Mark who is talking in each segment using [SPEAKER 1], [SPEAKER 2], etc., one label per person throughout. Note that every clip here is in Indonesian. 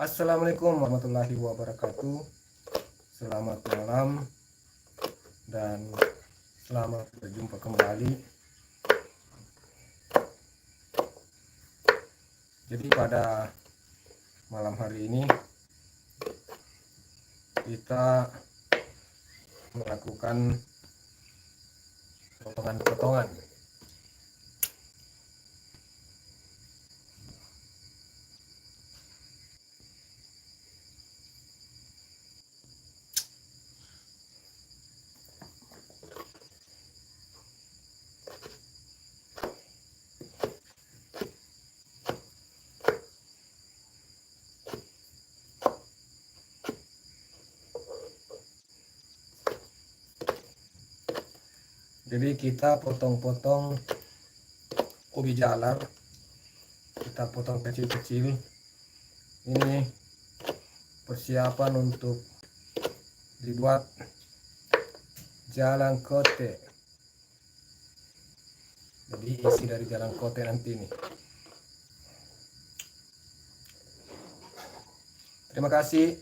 [SPEAKER 1] Assalamualaikum warahmatullahi wabarakatuh. Selamat malam dan selamat berjumpa kembali. Jadi pada malam hari ini kita melakukan potongan-potongan. Jadi kita potong-potong ubi jalar, kita potong kecil-kecil. Ini persiapan untuk dibuat jalan kote. Jadi isi dari jalan kote nanti ini. Terima kasih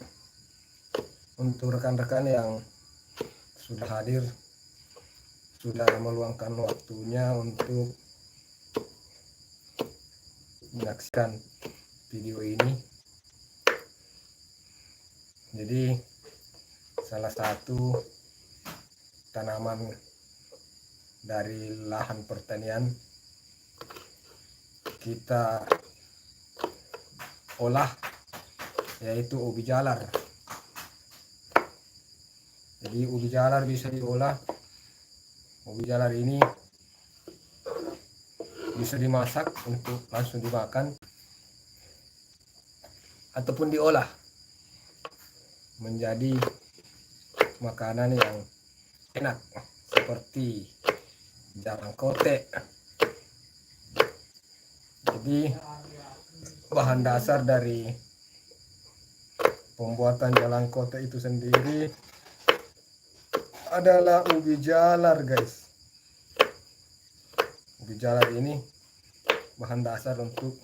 [SPEAKER 1] untuk rekan-rekan yang sudah hadir, sudah meluangkan waktunya untuk menyaksikan video ini. Jadi salah satu tanaman dari lahan pertanian kita olah, yaitu ubi jalar. Jadi ubi jalar bisa diolah. Ubi jalar ini bisa dimasak untuk langsung dimakan ataupun diolah menjadi makanan yang enak seperti jalan kote. Jadi bahan dasar dari pembuatan jalan kote itu sendiri adalah ubi jalar, guys. Ubi jalar ini bahan dasar untuk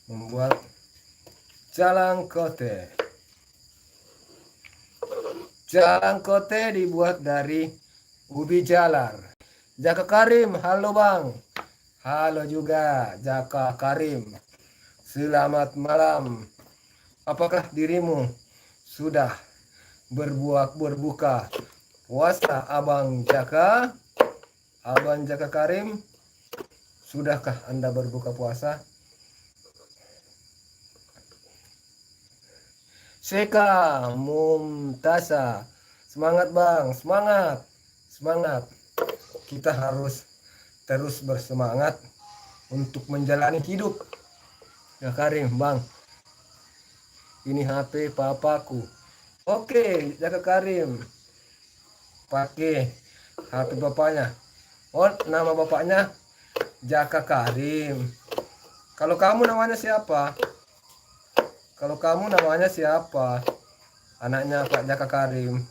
[SPEAKER 1] membuat jalan kote. Jalan kote dibuat dari ubi jalar. Jaka Karim, halo bang. Halo juga Jaka Karim. Selamat malam. Apakah dirimu sudah berbuka puasa, Abang Jaka? Abang Jaka Karim, sudahkah Anda berbuka puasa? Seka Mumtasa, semangat bang, semangat. Kita harus terus bersemangat untuk menjalani hidup. Ya Karim, bang, ini HP papaku. Oke, Jaka Karim, pakai HP bapaknya. Oh, nama bapaknya Jaka Karim. Kalau kamu namanya siapa? Anaknya Pak Jaka Karim.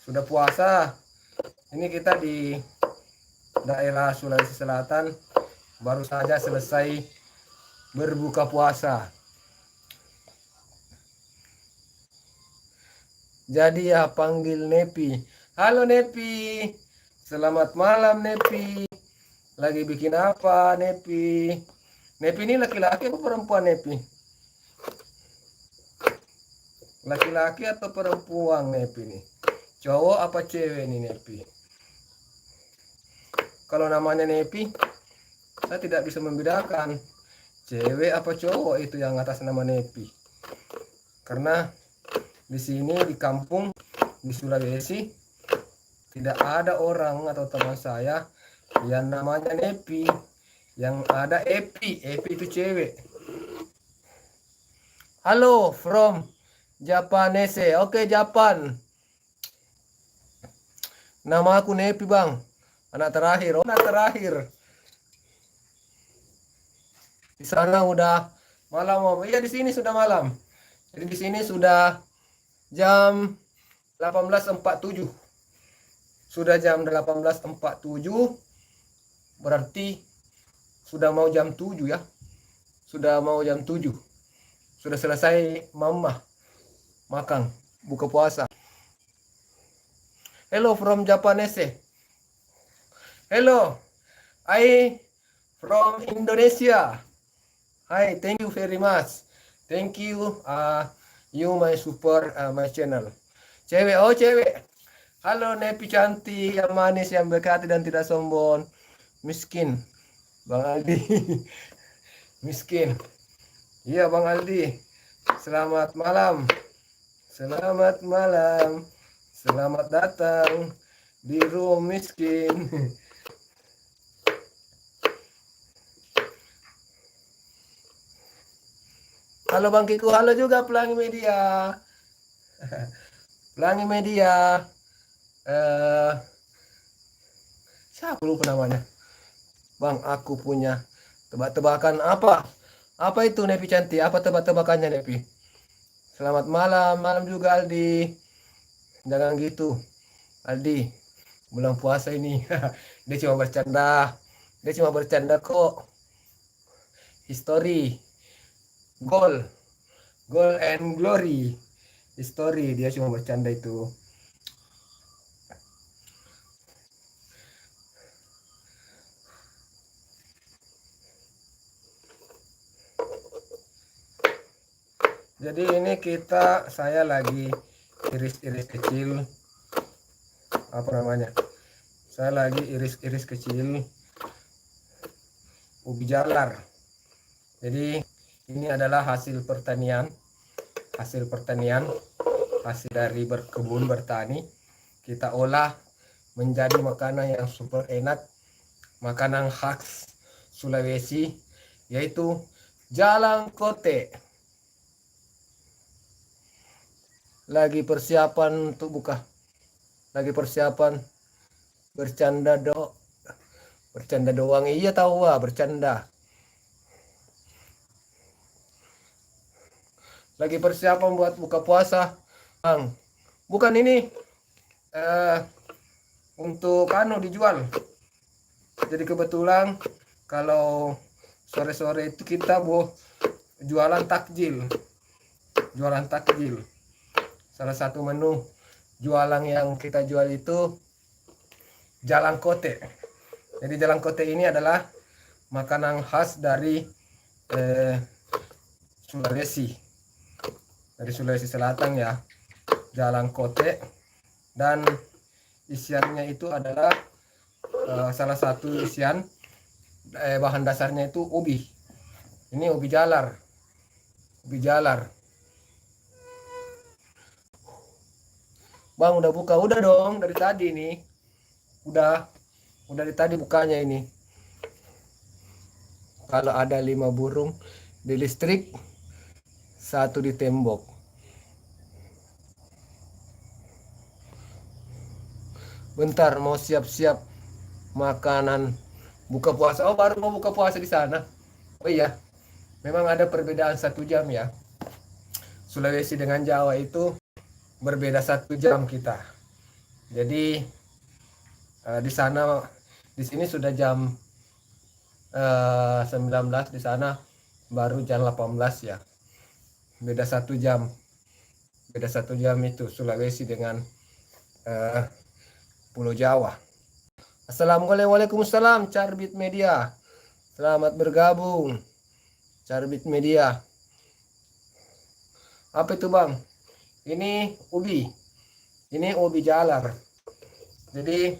[SPEAKER 1] Sudah puasa. Ini kita di daerah Sulawesi Selatan baru saja selesai berbuka puasa. Jadi ya panggil Nepi. Halo Nepi. Selamat malam Nepi. Lagi bikin apa Nepi? Nepi ini laki-laki atau perempuan Nepi? Laki-laki atau perempuan Nepi nih? Cowok apa cewek nih Nepi? Kalau namanya Nepi, saya tidak bisa membedakan cewek apa cowok itu yang atas nama Nepi. Karena di sini di kampung di Sulawesi tidak ada orang atau teman saya yang namanya Nepi. Yang ada Epi. Epi itu cewek. Halo from Japanese. Oke, Japan. Nama aku Nepi, bang. Anak terakhir. Oh, anak terakhir. Di sana udah malam, Om. Iya, di sini sudah malam. Jadi di sini sudah jam 18.47. Sudah jam 18.47. Berarti sudah mau jam 7 ya. Sudah mau jam 7. Sudah selesai mama makan buka puasa. Hello from Japanese. Hello. I from Indonesia. Hi, thank you very much. Thank you you my support my channel. Cewek, oh cewek. Halo Nepi cantik, yang manis, yang berkati dan tidak sombong. Miskin. Bang Aldi. Miskin. Iya Bang Aldi. Selamat malam. Selamat malam. Selamat datang di room miskin. Halo Bang Kiku, halo juga Pelangi Media. Pelangi Media. Siapa lupa namanya? Bang, aku punya tebak-tebakan apa? Apa itu Nepi cantik? Apa tebak-tebakannya Nepi? Selamat malam, malam juga Aldi. Jangan gitu, Aldi. Bulan puasa ini. Dia cuma bercanda. Dia cuma bercanda kok. History. Goal and glory. History, dia cuma bercanda itu. Jadi ini saya lagi iris-iris kecil, apa namanya? Saya lagi iris-iris kecil ubi jalar. Jadi ini adalah hasil pertanian, hasil dari berkebun bertani. Kita olah menjadi makanan yang super enak, makanan khas Sulawesi, yaitu jalangkote. Lagi persiapan untuk buka, lagi persiapan bercanda doang. Iya tahu bercanda. Lagi persiapan buat buka puasa, Bang. Bukan ini untuk dijual. Jadi kebetulan kalau sore-sore itu kita jualan takjil. Salah satu menu jualan yang kita jual itu jalangkote. Jadi jalangkote ini adalah makanan khas dari Sulawesi. Dari Sulawesi Selatan ya. Jalangkote, dan isiannya itu adalah salah satu isian bahan dasarnya itu ubi. Ini ubi jalar. Bang udah buka? Udah dong dari tadi nih. Udah dari tadi bukanya ini. Kalau ada 5 burung di listrik, 1 di tembok. Bentar mau siap-siap makanan buka puasa. Oh baru mau buka puasa di sana. Oh iya, memang ada perbedaan 1 jam ya. Sulawesi dengan Jawa itu berbeda 1 jam kita. Jadi di sini sudah jam 19, di sana baru jam 18 ya. Beda 1 jam. Beda 1 jam itu Sulawesi dengan Pulau Jawa. Assalamualaikum, waalaikumsalam Carbit Media. Selamat bergabung Carbit Media. Apa itu Bang? Ini ubi. Ini ubi jalar. Jadi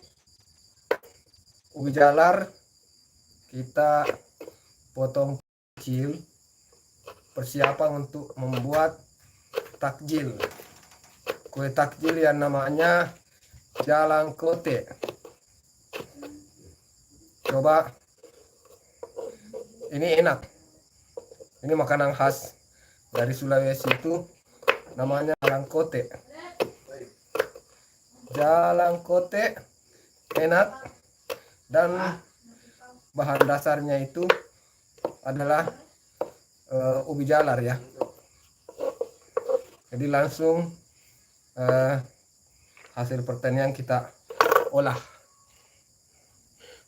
[SPEAKER 1] ubi jalar kita potong kecil, persiapan untuk membuat takjil. Kue takjil yang namanya jalangkote. Coba, ini enak. Ini makanan khas dari Sulawesi itu namanya jalangkote. Jalangkote enak, dan bahan dasarnya itu adalah ubi jalar ya. Jadi langsung hasil pertanian kita olah.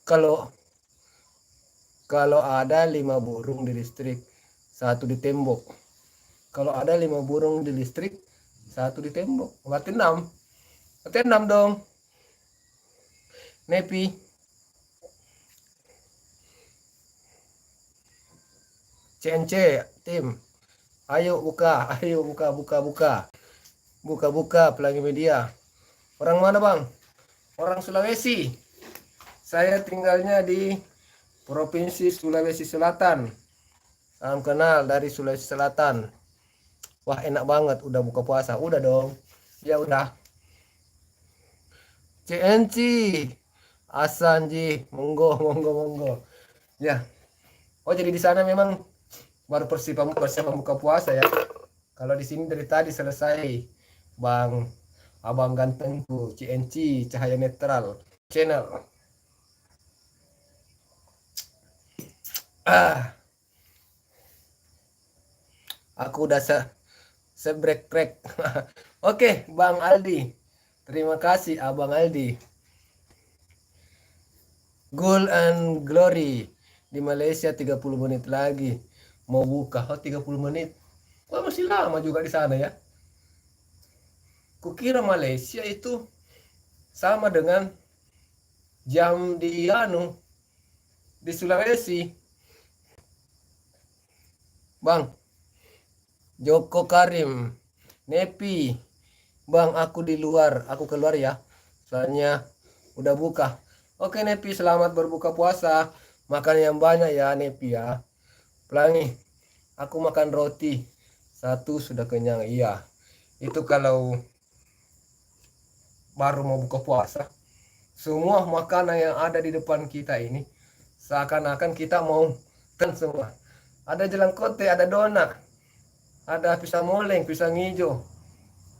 [SPEAKER 1] Kalau Kalau ada 5 burung di listrik, satu di tembok. Kalau ada 5 burung di listrik, satu di tembok. Berarti 6. Berarti 6 dong. Nepi. CNC, tim. Ayo buka, ayo buka. Buka Pelangi Media. Orang mana bang? Orang Sulawesi. Saya tinggalnya di Provinsi Sulawesi Selatan. Salam kenal dari Sulawesi Selatan. Wah enak banget, udah buka puasa. Udah dong. Ya udah. CNC. Asanji, monggo. Ya. Oh jadi di sana memang baru persiapan buka puasa ya. Kalau di sini dari tadi selesai. Bang, abang gantengku, CNC, Cahaya Netral Channel. Aku udah sebrek-brek. Oke, Bang Aldi. Terima kasih Abang Aldi. Goal and Glory di Malaysia 30 menit lagi mau buka. Oh, 30 menit. Wah, masih lama juga di sana ya. Kukira Malaysia itu sama dengan jam di di Sulawesi. Bang Joko Karim, Nepi, Bang aku di luar, aku keluar ya, soalnya udah buka. Oke Nepi, selamat berbuka puasa, makan yang banyak ya Nepi ya. Pelangi, aku makan roti, satu sudah kenyang, iya. Itu kalau baru mau buka puasa, semua makanan yang ada di depan kita ini, seakan-akan kita mau semua. Ada jelangkote, ada donat, ada pisang moleng, pisang hijau,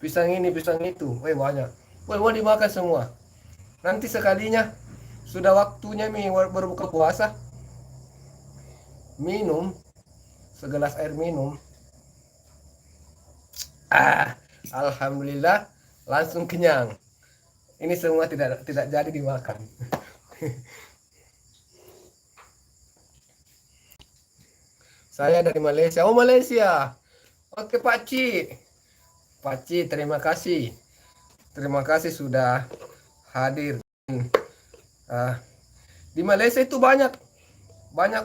[SPEAKER 1] pisang ini, pisang itu. Wih banyak. Wih mau dimakan semua. Nanti sekalinya sudah waktunya berbuka puasa, minum segelas air minum. Alhamdulillah langsung kenyang. Ini semua tidak jadi dimakan. Saya dari Malaysia. Oh Malaysia. Oke Pak Ci. Pak Ci, terima kasih. Terima kasih sudah hadir. Di Malaysia itu banyak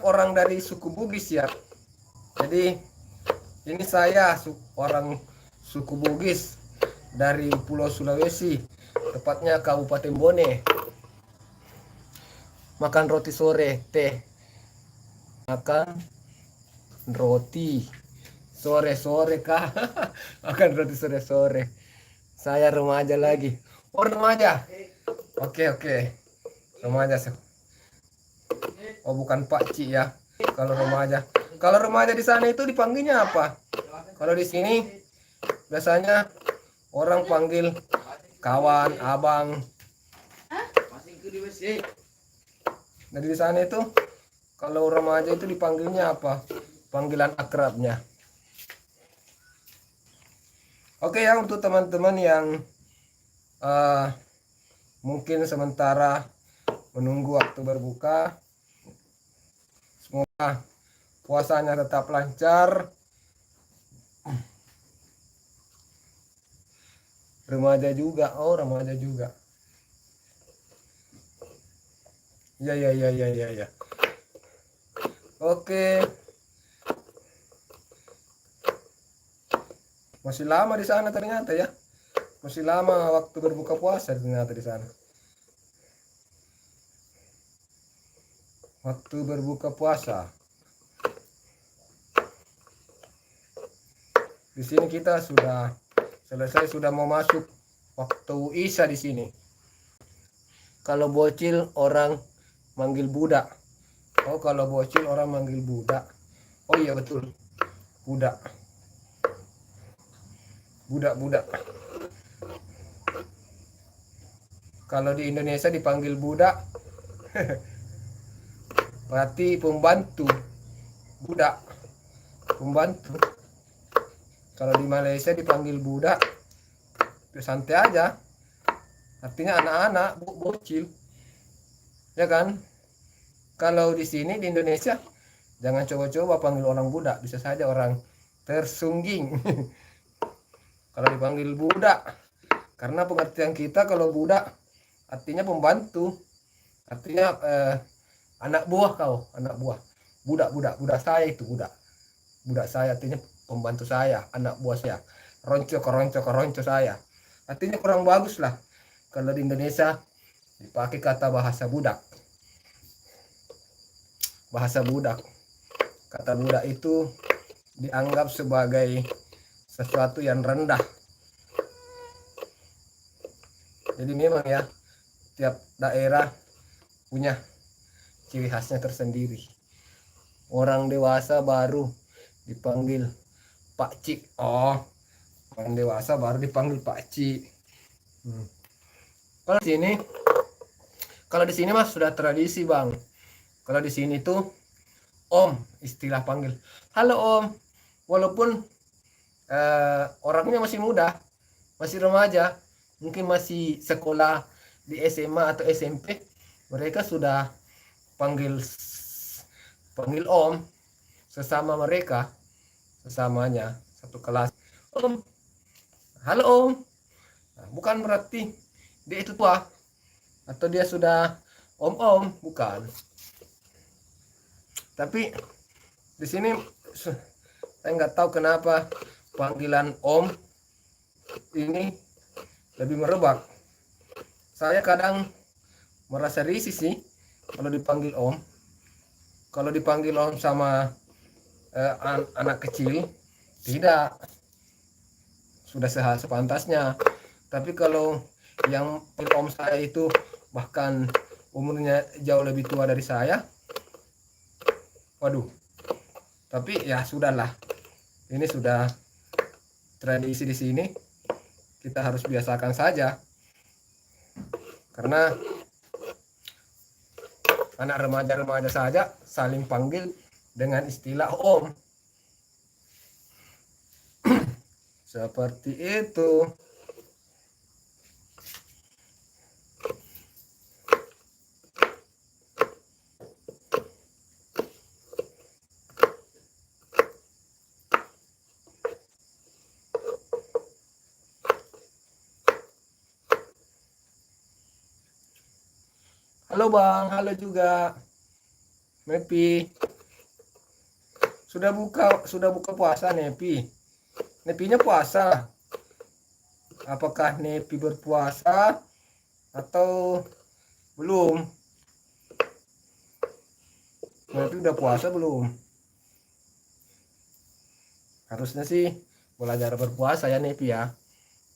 [SPEAKER 1] orang dari suku Bugis ya. Jadi ini saya orang suku Bugis dari Pulau Sulawesi, tepatnya Kabupaten Bone. Makan roti sore, teh. Makan roti sore-sore kah? Makan roti sore-sore. Saya remaja lagi. Oh remaja. Oke. Remaja. Oh bukan Pak Ci ya. Kalau remaja. Kalau remaja di sana itu dipanggilnya apa? Kalau di sini biasanya orang panggil kawan, abang. Nah di sana itu kalau remaja itu dipanggilnya apa? Panggilan akrabnya. Oke ya, untuk teman-teman yang mungkin sementara menunggu waktu berbuka, semoga puasanya tetap lancar. Remaja juga, oh remaja juga. Ya. Oke. Masih lama di sana ternyata ya. Masih lama waktu berbuka puasa ternyata di sana. Waktu berbuka puasa. Di sini kita sudah selesai, sudah mau masuk waktu Isya di sini. Kalau bocil orang manggil budak. Oh, kalau bocil orang manggil budak. Oh iya betul. Budak. Kalau di Indonesia dipanggil budak. Berarti pembantu. Budak. Pembantu. Kalau di Malaysia dipanggil budak. Santai aja. Artinya anak-anak, bocil. Ya kan? Kalau di sini di Indonesia jangan coba-coba panggil orang budak, bisa saja orang tersungging. Kalau dipanggil budak, karena pengertian kita kalau budak artinya pembantu, artinya anak buah kau, anak buah. Budak saya itu budak. Budak saya artinya pembantu saya, anak buah saya. Ronco saya. Artinya kurang bagus lah kalau di Indonesia dipakai kata bahasa budak. Bahasa budak. Kata budak itu dianggap sebagai sesuatu yang rendah. Jadi memang ya, tiap daerah punya ciri khasnya tersendiri. Orang dewasa baru dipanggil Pak Cik. Oh, orang dewasa baru dipanggil Pak Cik. Kalau di sini mas sudah tradisi bang. Kalau di sini tuh Om, istilah panggil. Halo Om, walaupun orangnya masih muda, masih remaja, mungkin masih sekolah di SMA atau SMP, mereka sudah panggil Om sesama mereka, sesamanya satu kelas. Om, halo Om. Nah, bukan berarti dia itu tua atau dia sudah om, bukan. Tapi di sini saya nggak tahu kenapa panggilan Om ini lebih merebak. Saya kadang merasa risih sih kalau dipanggil Om. Kalau dipanggil Om sama anak kecil, tidak, sudah sepantasnya. Tapi kalau yang Om saya itu bahkan umurnya jauh lebih tua dari saya, waduh. Tapi ya sudahlah, ini sudah tradisi di sini, kita harus biasakan saja. Karena anak remaja-remaja saja saling panggil dengan istilah Om. Seperti itu. Halo Bang, halo juga. Nepi. Sudah buka puasa Nepi. Nepinya puasa. Apakah Nepi berpuasa atau belum? Nepi udah puasa belum? Harusnya sih belajar berpuasa ya Nepi ya.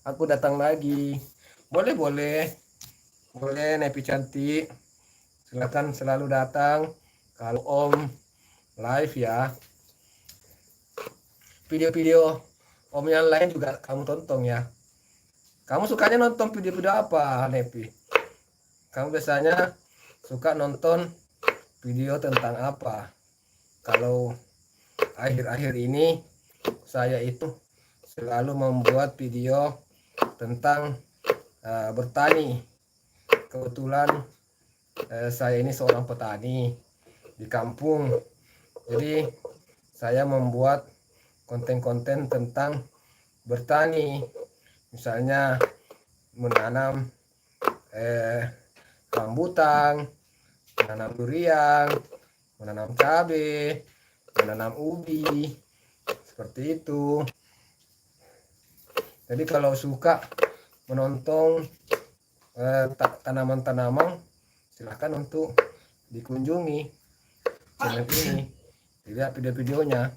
[SPEAKER 1] Aku datang lagi. Boleh Nepi cantik. Silakan selalu datang kalau Om live ya. Video-video Om yang lain juga kamu tonton ya. Kamu sukanya nonton video-video apa Nepi? Kamu biasanya suka nonton video tentang apa? Kalau akhir-akhir ini saya itu selalu membuat video tentang bertani. Kebetulan saya ini seorang petani di kampung, jadi saya membuat konten-konten tentang bertani, misalnya menanam rambutan, menanam durian, menanam cabai, menanam ubi, seperti itu. Jadi kalau suka menonton tanaman-tanaman, silahkan untuk dikunjungi channel ini, lihat video-videonya.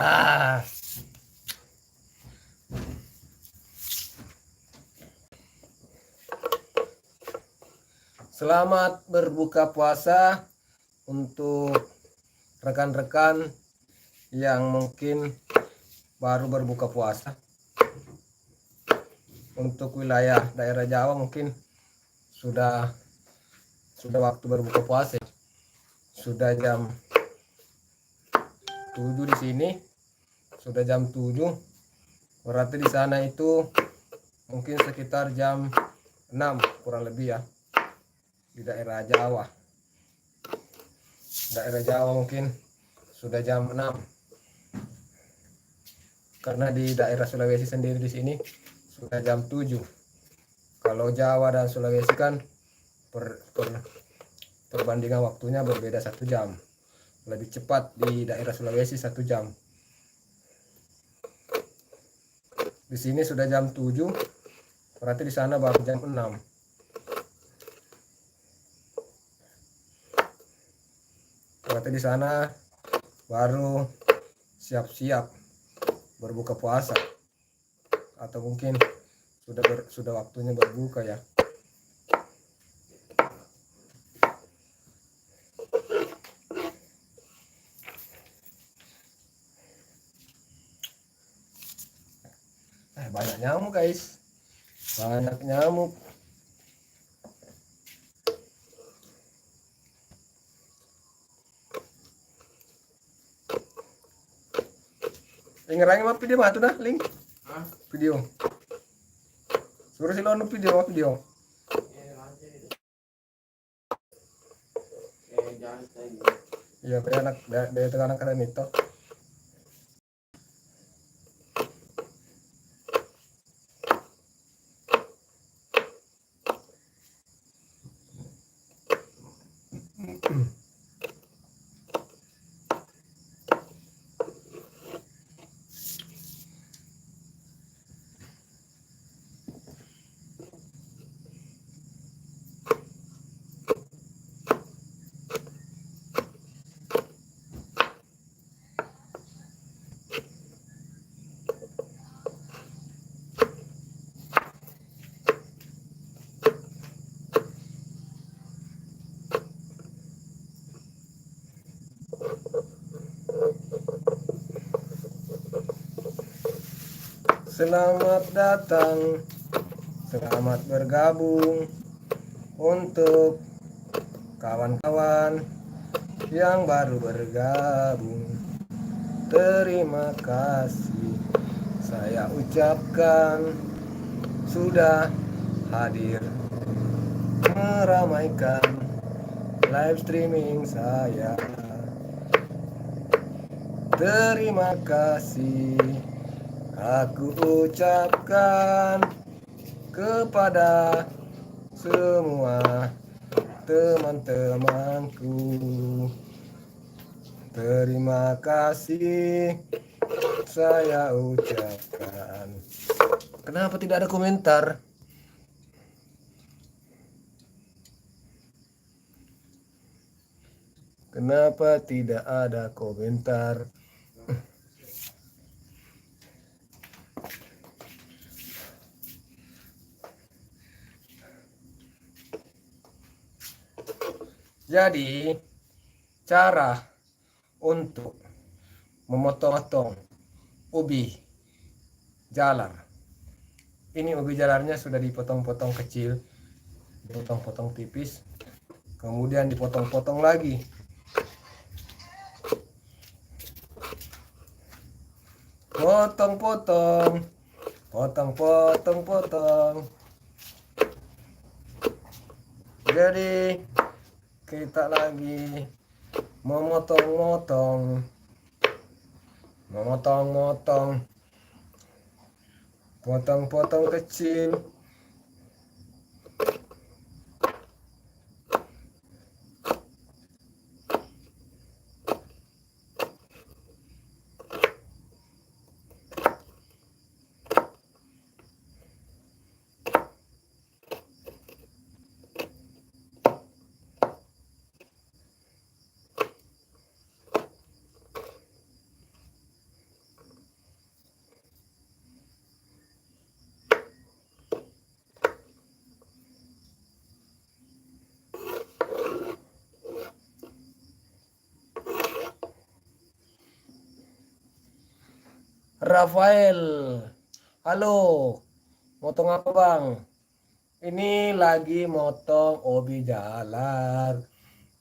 [SPEAKER 1] Ah, selamat berbuka puasa untuk rekan-rekan yang mungkin baru berbuka puasa. Untuk wilayah daerah Jawa mungkin sudah waktu berbuka puasa. Sudah jam 7 di sini. Sudah jam 7. Berarti di sana itu mungkin sekitar jam 6 kurang lebih ya. Di daerah Jawa. Daerah Jawa mungkin sudah jam 6. Karena di daerah Sulawesi sendiri di sini sudah jam 7. Kalau Jawa dan Sulawesi kan perbandingan waktunya berbeda 1 jam. Lebih cepat di daerah Sulawesi 1 jam. Di sini sudah jam 7. Berarti di sana baru jam 6. Berarti di sana baru siap-siap berbuka puasa. Atau mungkin sudah waktunya berbuka ya. Banyak nyamuk guys, banyak nyamuk. Ngerangin mah video mah tuh dah link video suruh si lono video iya kayak anak dari anak kalian itu. Selamat datang, selamat bergabung untuk kawan-kawan yang baru bergabung. Terima kasih saya ucapkan sudah hadir meramaikan live streaming saya. Terima kasih aku ucapkan kepada semua teman-temanku. Terima kasih saya ucapkan. Kenapa tidak ada komentar? Kenapa tidak ada komentar? Jadi, cara untuk memotong-motong ubi jalar. Ini ubi jalarnya sudah dipotong-potong kecil, dipotong-potong tipis, kemudian dipotong-potong lagi. Potong-potong, potong-potong-potong. Jadi kita lagi memotong-motong, potong-potong kecil. Rafael. Halo, motong apa bang? Ini lagi motong ubi jalar.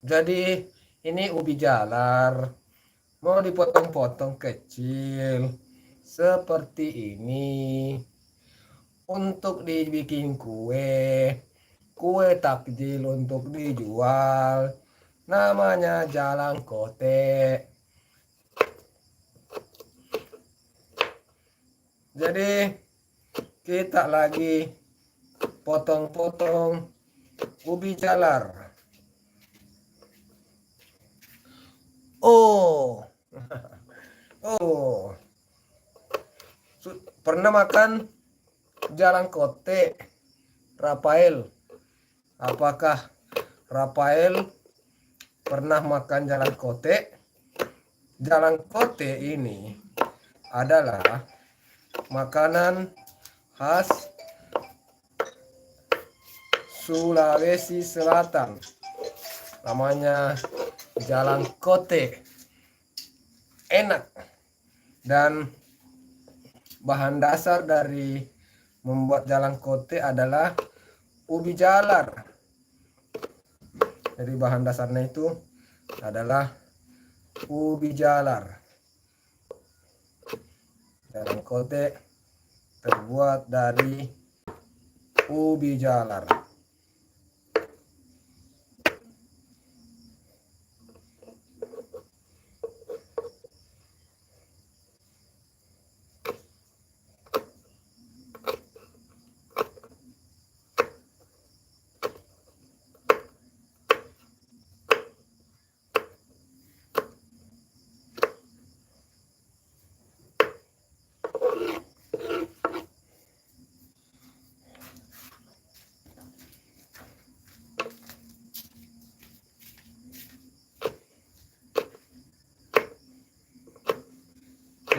[SPEAKER 1] Jadi ini ubi jalar mau dipotong-potong kecil seperti ini untuk dibikin kue takjil untuk dijual, namanya jalan kote. Jadi kita lagi potong-potong ubi jalar. Oh oh, pernah makan jalan kote, Rafael? Apakah Rafael pernah makan jalan kote? Jalan kote ini adalah makanan khas Sulawesi Selatan. Namanya jalan kote. Enak. Dan bahan dasar dari membuat jalan kote adalah ubi jalar. Jadi bahan dasarnya itu adalah ubi jalar. Jalan kote terbuat dari ubi jalar.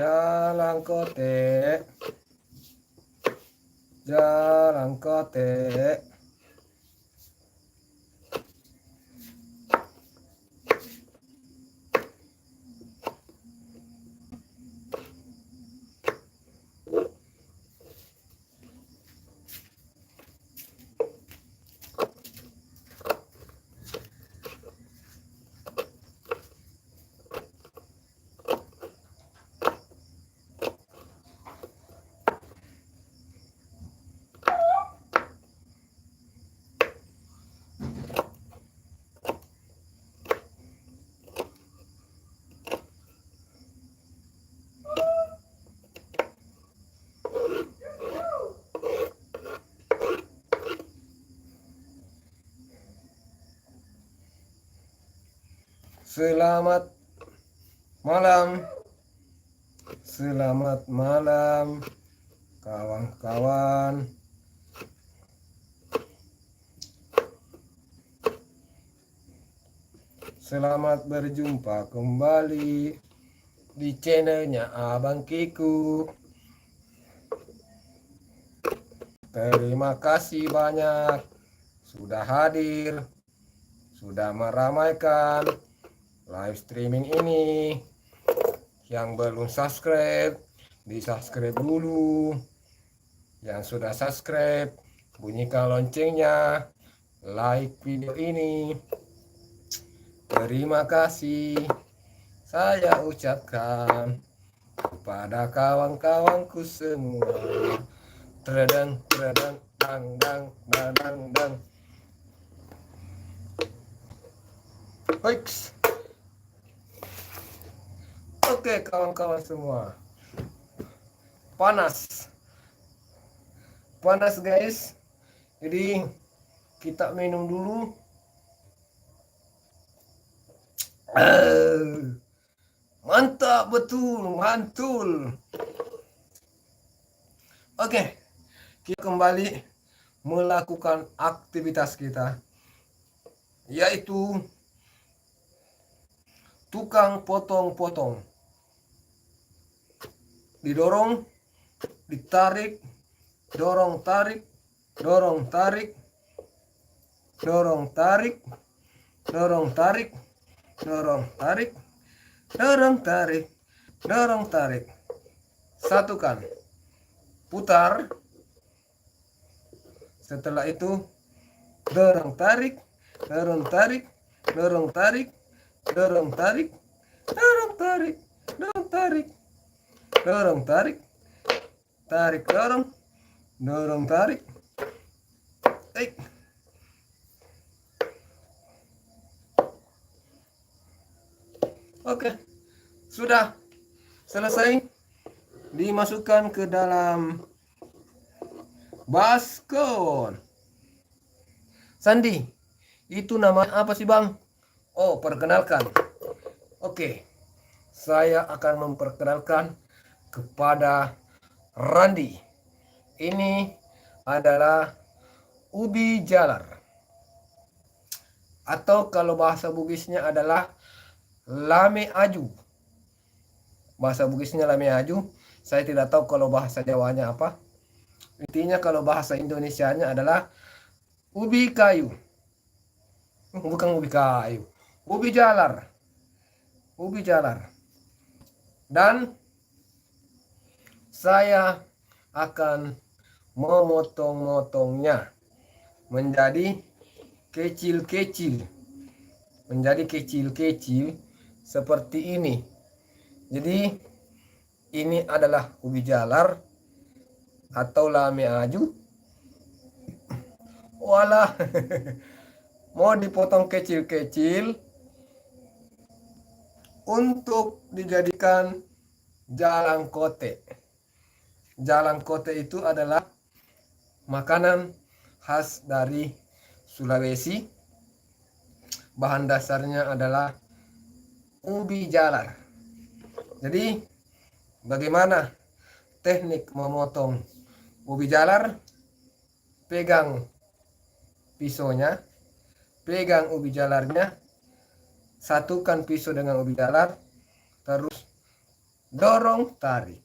[SPEAKER 1] Jalan kote, jalan kote. Selamat malam, selamat malam, kawan-kawan. Selamat berjumpa kembali di channelnya Abang Kiku. Terima kasih banyak sudah hadir, sudah meramaikan live streaming ini. Yang belum subscribe, di subscribe dulu. Yang sudah subscribe, bunyikan loncengnya, like video ini. Terima kasih saya ucapkan kepada kawan-kawanku semua. Tredang, tredang, dang, dang, dang, dang, dang. Baik. Oke kawan-kawan semua. Panas. Panas guys. Jadi kita minum dulu. Mantap betul, mantul. Oke, kita kembali melakukan aktivitas kita, yaitu tukang potong-potong. Didorong, ditarik, dorong tarik, dorong tarik, dorong tarik, dorong tarik, dorong tarik, dorong tarik, dorong tarik, satukan, putar. Setelah itu dorong tarik, dorong tarik, dorong tarik, dorong tarik, dorong tarik, dorong tarik, dorong tarik, tarik dorong, dorong tarik. Oke, sudah selesai. Dimasukkan ke dalam baskom. Sandi, itu namanya apa sih Bang? Oh, perkenalkan. Oke, saya akan memperkenalkan kepada Randi. Ini adalah ubi jalar. Atau kalau bahasa Bugisnya adalah lame aju. Bahasa Bugisnya lame aju. Saya tidak tahu kalau bahasa Jawanya apa. Intinya kalau bahasa Indonesianya adalah ubi kayu. Bukan ubi kayu. Ubi jalar. Ubi jalar. Dan saya akan memotong-motongnya menjadi kecil-kecil. Menjadi kecil-kecil seperti ini. Jadi ini adalah ubi jalar atau lame aju. Walah. Mau dipotong kecil-kecil untuk dijadikan jalang kote. Jalang kote itu adalah makanan khas dari Sulawesi. Bahan dasarnya adalah ubi jalar. Jadi bagaimana teknik memotong ubi jalar? Pegang pisaunya, pegang ubi jalarnya, satukan pisau dengan ubi jalar, terus dorong tarik,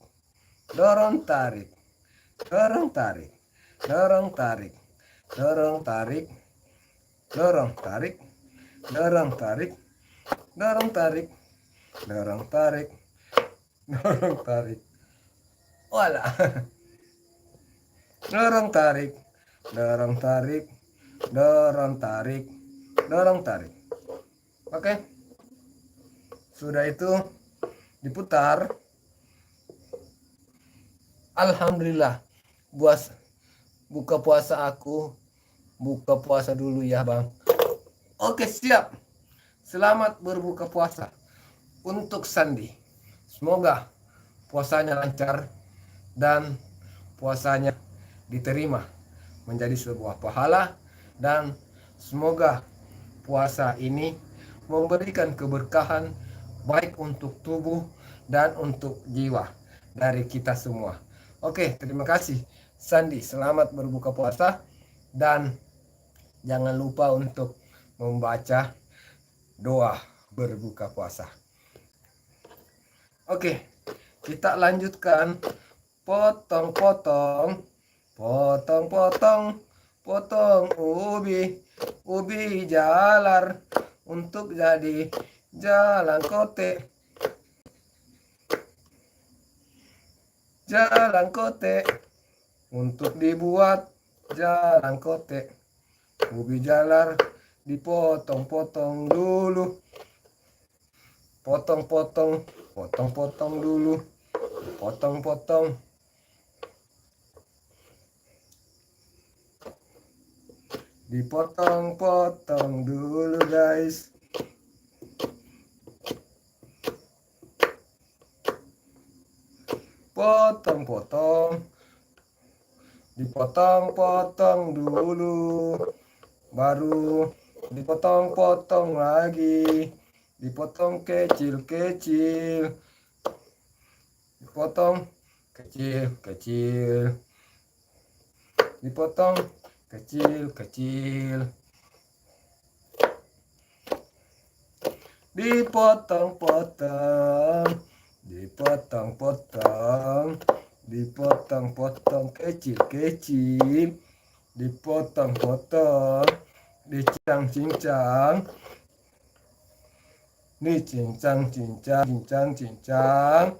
[SPEAKER 1] dorong tarik, dorong tarik, dorong tarik, dorong tarik, dorong tarik, dorong tarik, dorong tarik, dorong tarik, dorong tarik. Walah. Dorong tarik, dorong tarik, dorong tarik, dorong tarik. Oke. Sudah itu diputar. Alhamdulillah. Buka puasa aku. Buka puasa dulu ya, Bang. Oke, siap. Selamat berbuka puasa untuk Sandi. Semoga puasanya lancar dan puasanya diterima menjadi sebuah pahala, dan semoga puasa ini memberikan keberkahan baik untuk tubuh dan untuk jiwa dari kita semua. Oke, terima kasih Sandi. Selamat berbuka puasa dan jangan lupa untuk membaca doa berbuka puasa. Oke, kita lanjutkan. Potong-potong, potong-potong, potong ubi jalar untuk jadi jalang kote. Jalang kote untuk dibuat jalang kote. Ubi jalar dipotong-potong dulu. Potong-potong, potong-potong dulu. Potong-potong. Dipotong-potong dulu guys. Potong-potong. Dipotong-potong dulu. Baru dipotong-potong lagi. Dipotong kecil-kecil. Dipotong kecil-kecil. Dipotong kecil-kecil. Dipotong-potong. Dipotong-potong. Dipotong-potong kecil-kecil. Dipotong-potong. Dicincang-cincang. Dicincang-cincang, cincang-cincang.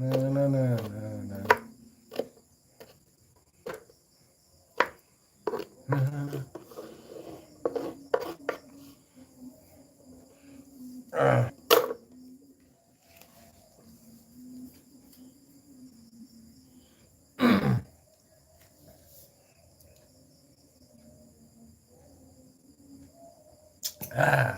[SPEAKER 1] Nah, nah, nah, nah, nah. Ah. Ah.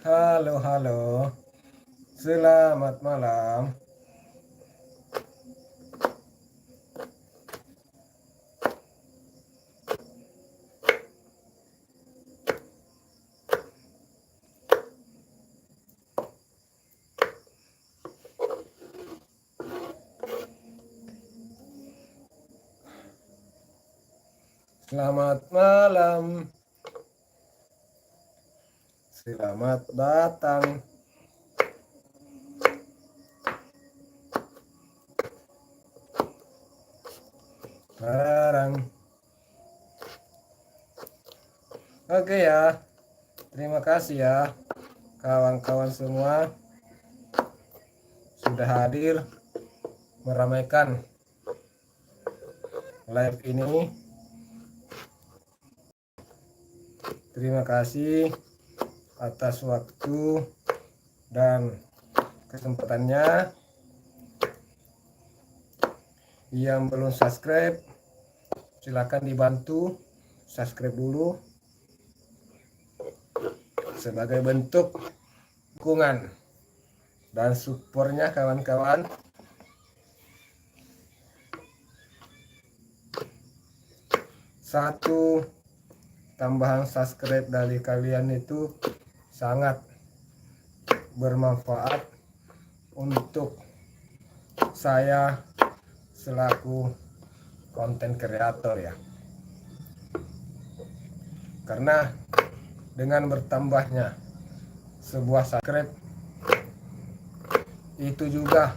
[SPEAKER 1] Halo, halo. Selamat malam. Selamat malam. Selamat datang. Barang. Oke ya. Terima kasih ya kawan-kawan semua sudah hadir meramaikan live ini. Terima kasih atas waktu dan kesempatannya. Yang belum subscribe, silakan dibantu subscribe dulu sebagai bentuk dukungan dan supportnya kawan-kawan. Satu tambahan subscribe dari kalian itu sangat bermanfaat untuk saya selaku konten kreator ya, karena dengan bertambahnya sebuah subscribe itu juga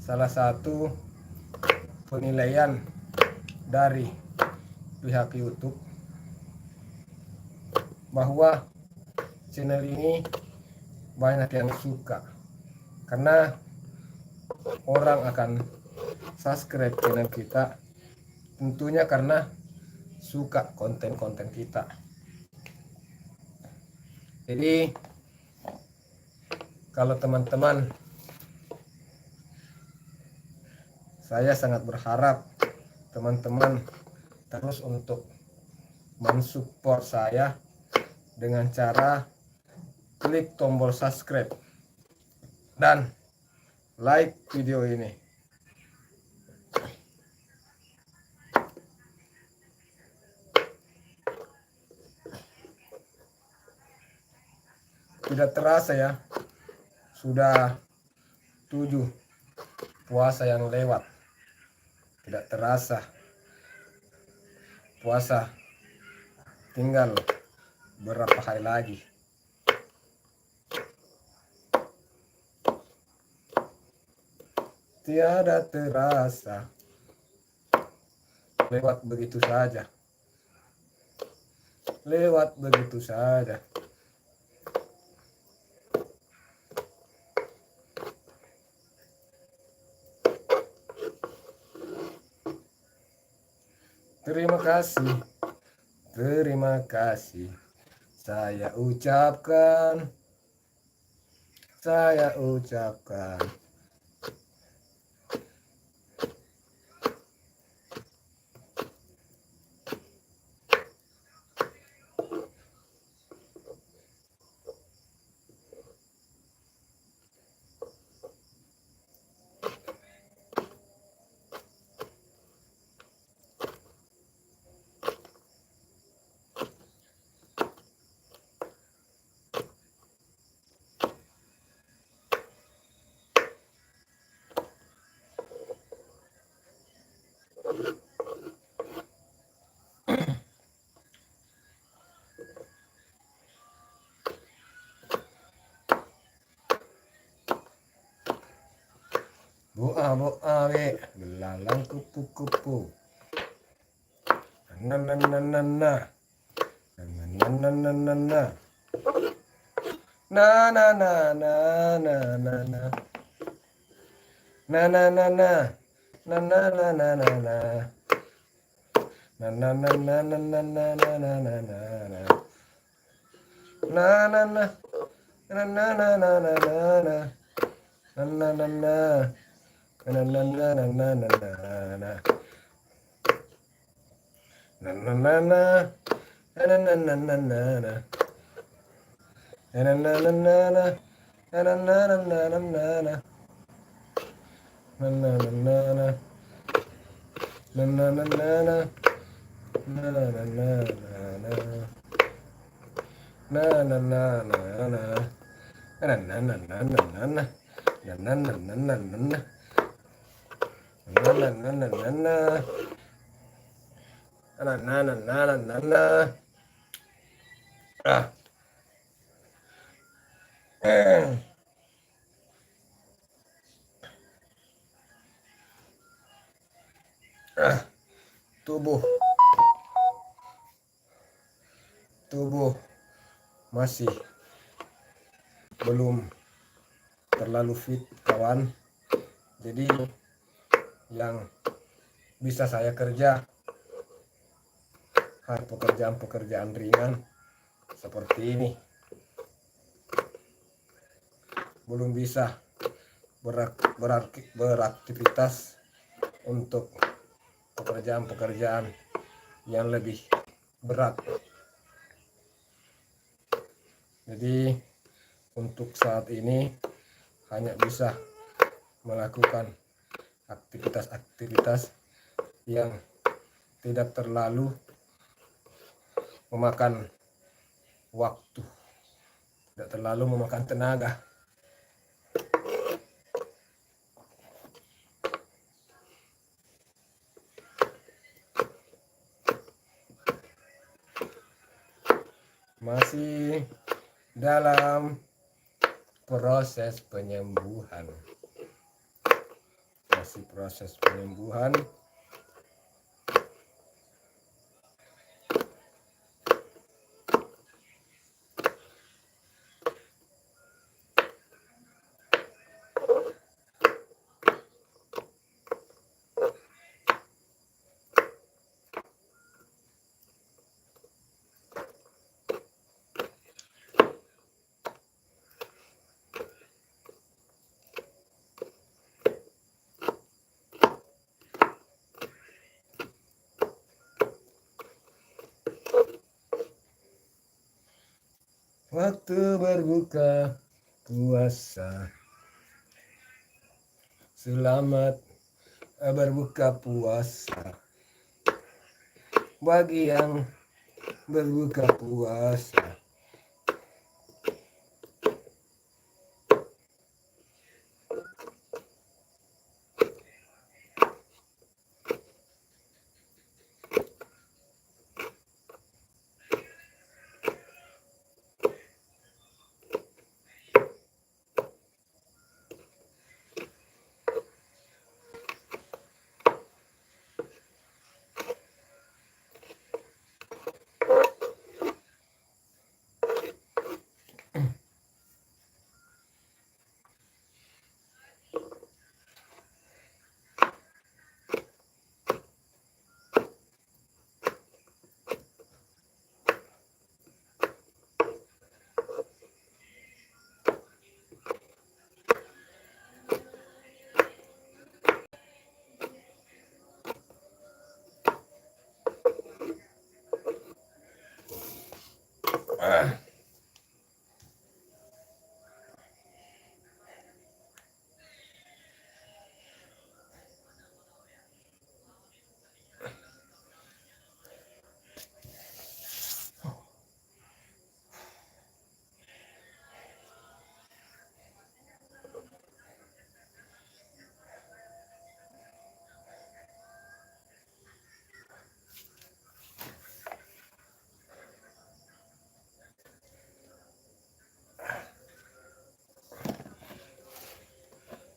[SPEAKER 1] salah satu penilaian dari pihak YouTube bahwa channel ini banyak yang suka, karena orang akan subscribe channel kita tentunya karena suka konten-konten kita. Jadi kalau teman-teman, saya sangat berharap teman-teman terus untuk mensupport saya dengan cara klik tombol subscribe dan like video ini. Tidak terasa ya, sudah 7 puasa yang lewat. Tidak terasa puasa tinggal berapa hari lagi. Tiada terasa, lewat begitu saja. Lewat begitu saja. Terima kasih. Terima kasih. Saya ucapkan. Saya ucapkan. Boa we belalang kupu-kupu. Na na na na na. Na na na na na na. Na na na na na na na. Na na na na. Na na na na na na. Na na na na na na na na na na na. Na na na. Na na na na na na na. Na na na na. Na na na na na na na. Na na na na. Na na na na na na. Na na na na na. Na na na na na na na. Na na na na na. Na na na na na. Na na na na na. Na na na na na. Na na na na na na. Na na na na na na. Na na na na na na. Na na na na na na. Ah. Ah. Tubuh masih belum terlalu fit kawan, jadi yang bisa saya kerja pekerjaan ringan seperti ini, belum bisa beraktivitas untuk pekerjaan yang lebih berat. Jadi untuk saat ini hanya bisa melakukan aktivitas-aktivitas yang tidak terlalu memakan waktu, tidak terlalu memakan tenaga. Masih dalam proses penyembuhan. Waktu berbuka puasa. Selamat berbuka puasa bagi yang berbuka puasa.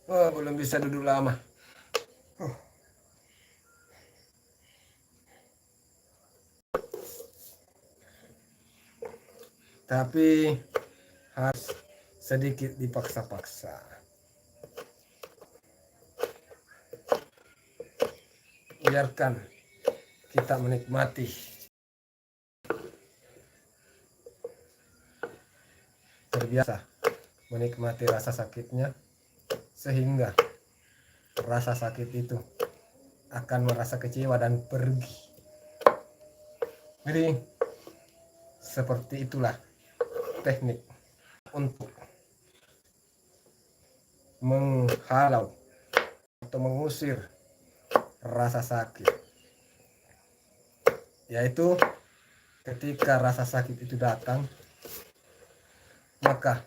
[SPEAKER 1] Oh, belum bisa duduk lama. Tapi harus sedikit dipaksa-paksa. Biarkan kita menikmati. Terbiasa menikmati rasa sakitnya, sehingga rasa sakit itu akan merasa kecewa dan pergi. Jadi seperti itulah teknik untuk menghalau atau mengusir rasa sakit, yaitu ketika rasa sakit itu datang, maka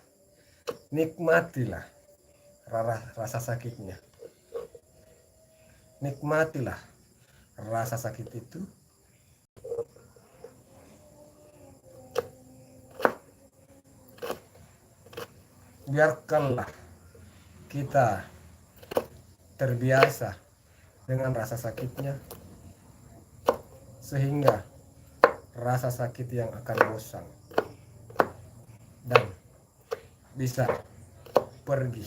[SPEAKER 1] nikmatilah rasa sakitnya. Nikmatilah rasa sakit itu. Biarkanlah kita terbiasa dengan rasa sakitnya, sehingga rasa sakit yang akan bosan dan bisa pergi.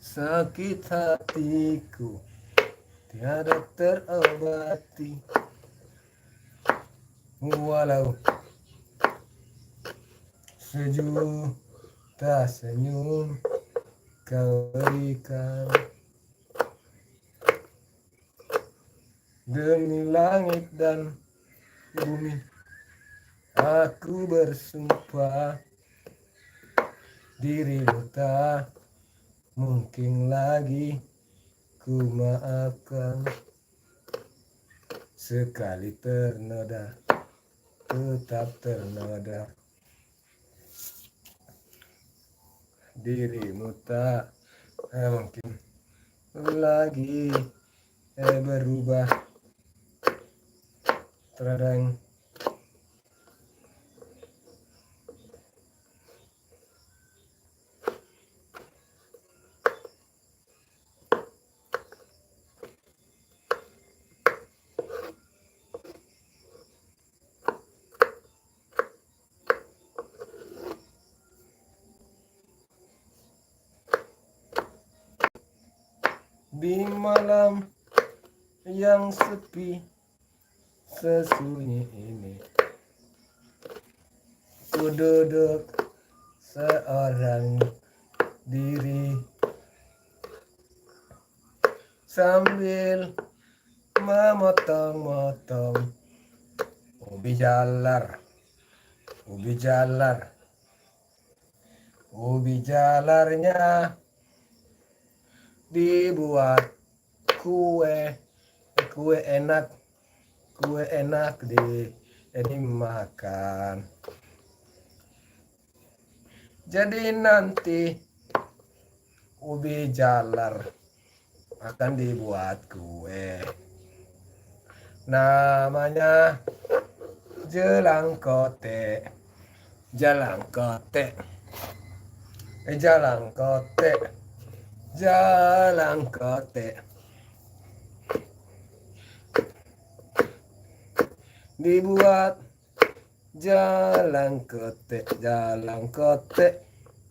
[SPEAKER 1] Sakit hatiku tiada terobati, walau sejuta senyum kau berikan. Demi langit dan bumi aku bersumpah, dirimu tak mungkin lagi ku maafkan. Sekali ternoda tetap ternoda, dirimu tak mungkin lagi berubah. Terkadang di malam yang sepi sesunyi ini, ku duduk seorang diri sambil memotong-motong ubi jalar. Ubi jalarnya dibuat kue enak dimakan. Jadi nanti ubi jalar akan dibuat kue, namanya jalangkote. Dibuat jalangkote,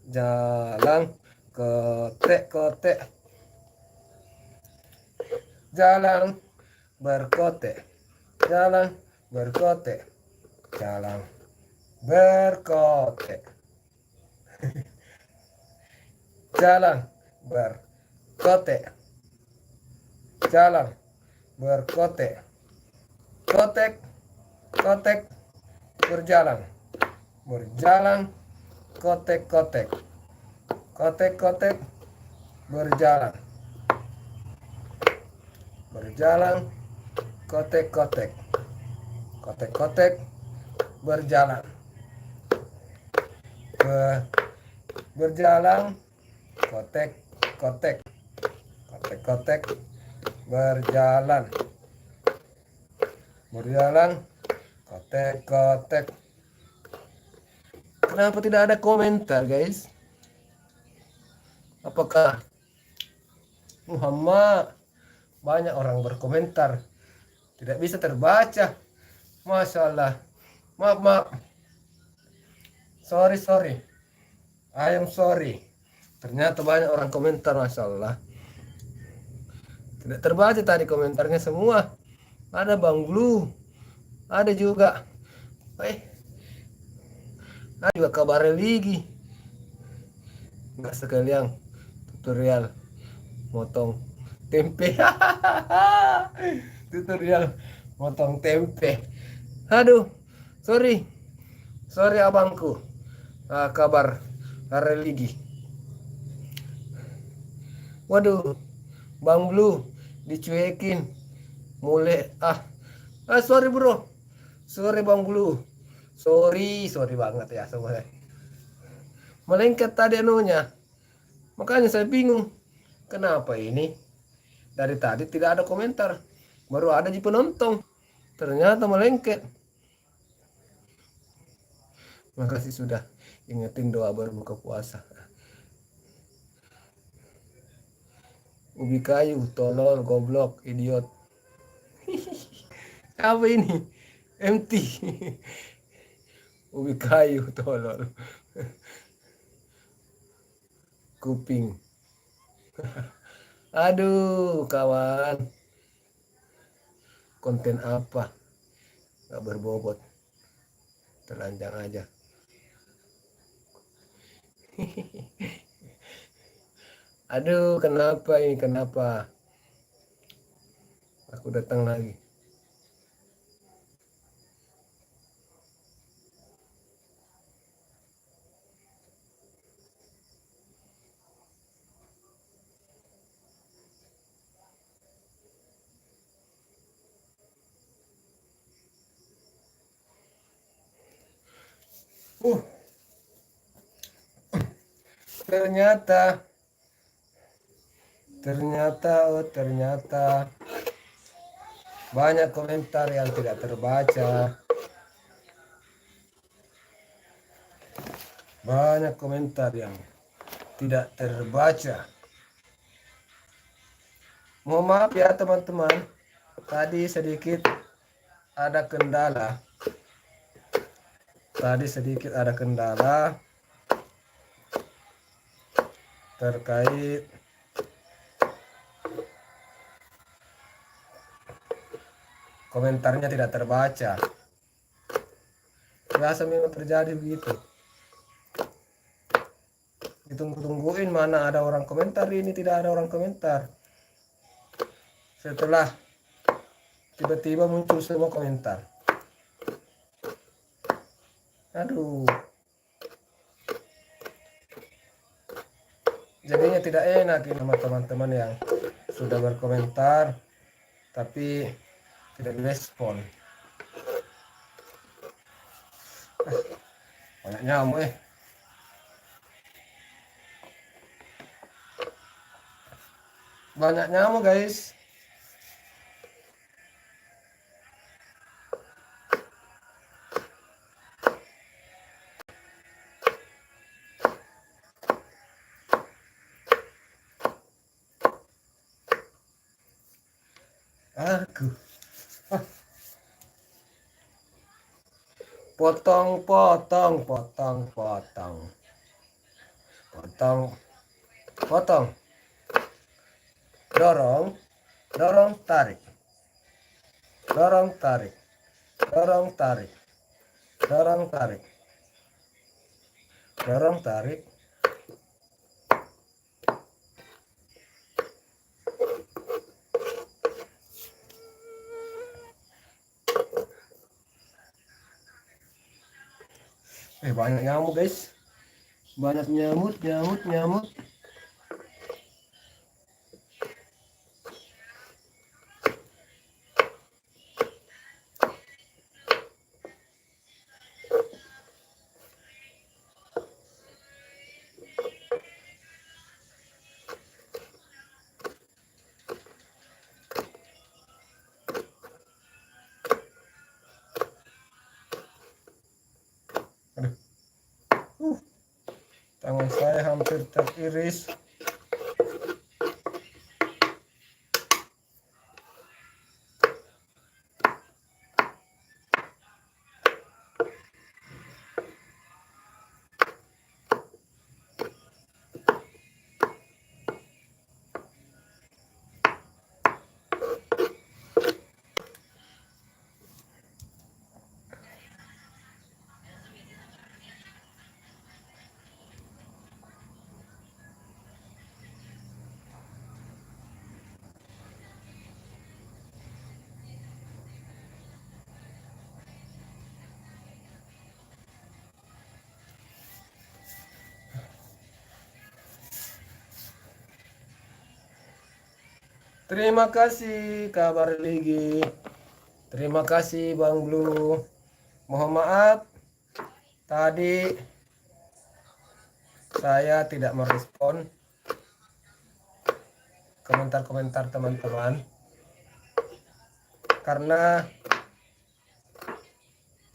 [SPEAKER 1] jalang berkote, jalang berkote, jalang berkote, jalang berkote, jalang berkote, kotek berjalan, kotek berjalan, kotek berjalan, berjalan, kotek berjalan, kotek Kenapa tidak ada komentar, guys? Apakah Muhammad banyak orang berkomentar tidak bisa terbaca? Masya Allah. Maaf, maaf. Sorry. I am sorry. Ternyata banyak orang komentar, Masya Allah. Tidak terbaca tadi komentarnya semua. Ada Bang Blue. Ada juga. Ada juga kabar religi. Enggak sekalian tutorial motong tempe. Tutorial motong tempe. Aduh, sorry abangku. Kabar religi. Waduh, Bang Blue dicuekin. Mulai sorry bro. Sorry Bang Blue. Sorry banget ya semuanya. Melengket tadi anunya. Makanya saya bingung. Kenapa ini? Dari tadi tidak ada komentar. Baru ada di penonton. Ternyata melengket. Makasih sudah ingetin doa berbuka puasa. Ubi kayu, tolol, goblok, idiot. Apa ini? MT. Ubi kayu, tolol. Kuping. Aduh, kawan. Konten apa? Gak berbobot. Telanjang aja. Aduh, kenapa ini? Kenapa? Aku datang lagi. Ternyata banyak komentar yang tidak terbaca. Banyak komentar yang tidak terbaca. Mohon maaf ya teman-teman. Tadi sedikit ada kendala. Terkait komentarnya tidak terbaca. Biasa memang terjadi begitu. Ditunggu-tungguin mana ada orang komentar, ini tidak ada orang komentar. Setelah tiba-tiba muncul semua komentar. Aduh. Jadinya tidak enak ini sama teman-teman yang sudah berkomentar tapi tidak direspon. Banyak nyamuk Banyak nyamuk guys. Potong. Dorong, tarik. Dorong, tarik. Banyak nyamuk guys. Banyak nyamuk. Tangan saya hampir teriris. Terima kasih kabar Ligi. Terima kasih Bang Blue. Mohon maaf tadi saya tidak merespon komentar-komentar teman-teman karena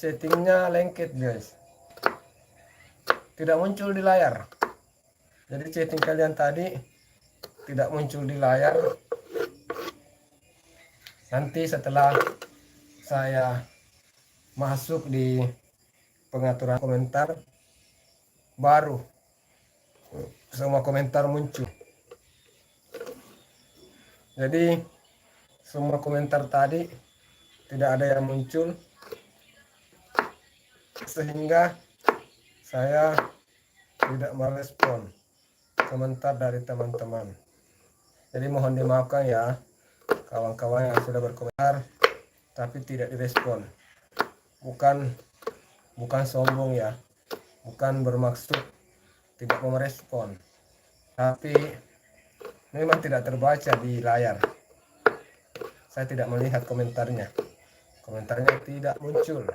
[SPEAKER 1] chattingnya lengket guys, tidak muncul di layar. Jadi chatting kalian tadi tidak muncul di layar. Nanti setelah saya masuk di pengaturan komentar, baru semua komentar muncul. Jadi semua komentar tadi tidak ada yang muncul, sehingga saya tidak merespon komentar dari teman-teman. Jadi mohon dimaafkan ya kawan-kawan yang sudah berkomentar tapi tidak direspon. Bukan sombong ya, bukan bermaksud tidak mau merespon, tapi memang tidak terbaca di layar. Saya tidak melihat komentarnya tidak muncul.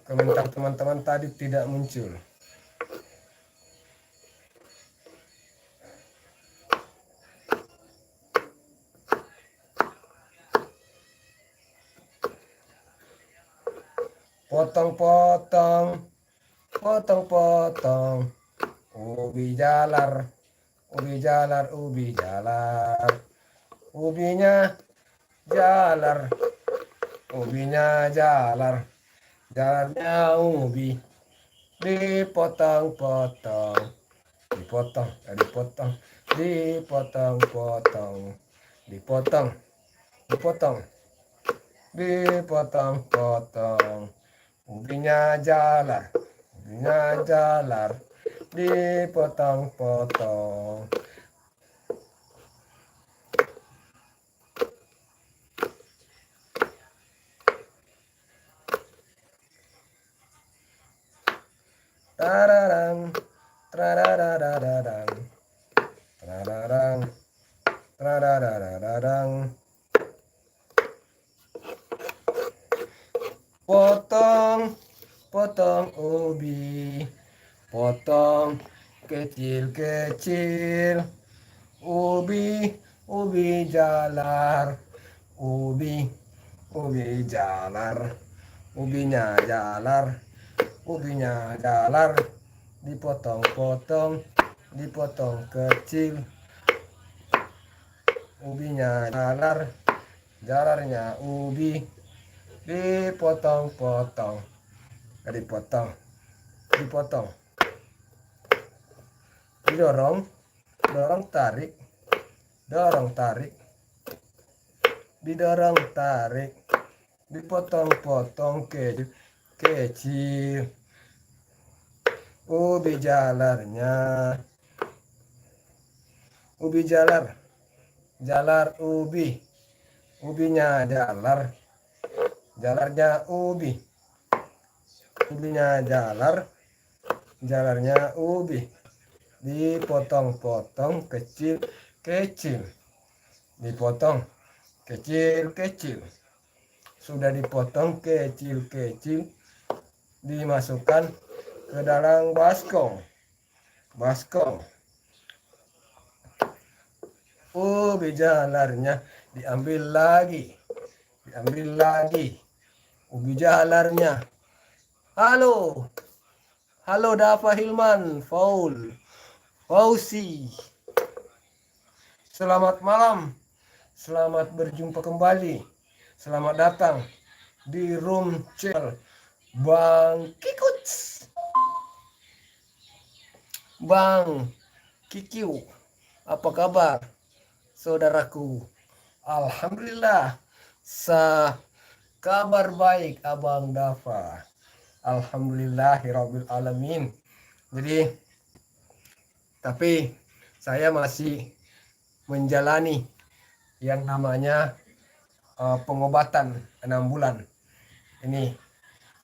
[SPEAKER 1] Komentar teman-teman tadi tidak muncul. Potong-potong, potong-potong, ubi jalar, ubi jalar, ubi jalar, ubinya jalar, ubinya jalar, jalarnya ubi, dipotong-potong, dipotong, dipotong, dipotong-potong, dipotong, dipotong, dipotong-potong. Ubinya jalar, dipotong-potong. Tararang, trararararang, trararang, trararararang. Potong ubi, potong kecil-kecil, ubi jalar, ubi jalar, ubinya jalar, dipotong-potong, dipotong kecil, ubinya jalar, jalarnya ubi, dipotong-potong, dipotong, didorong, tarik, didorong tarik, dipotong-potong kecil, ubi jalarnya, ubi jalar ubi, ubinya jalarnya ubi, ubinya jalarnya ubi, dipotong-potong kecil, dipotong kecil, sudah dipotong kecil, dimasukkan ke dalam baskom, ubi jalarnya diambil lagi, ubi jalarnya, halo Halo Dava Hilman, Fauzi. Selamat malam. Selamat berjumpa kembali. Selamat datang di room channel Bang Kikuts. Bang Kikiu, apa kabar saudaraku? Alhamdulillah, kabar baik Abang Dava. Alhamdulillahirabbil alamin. Jadi, tapi saya masih menjalani yang namanya pengobatan 6 bulan. Ini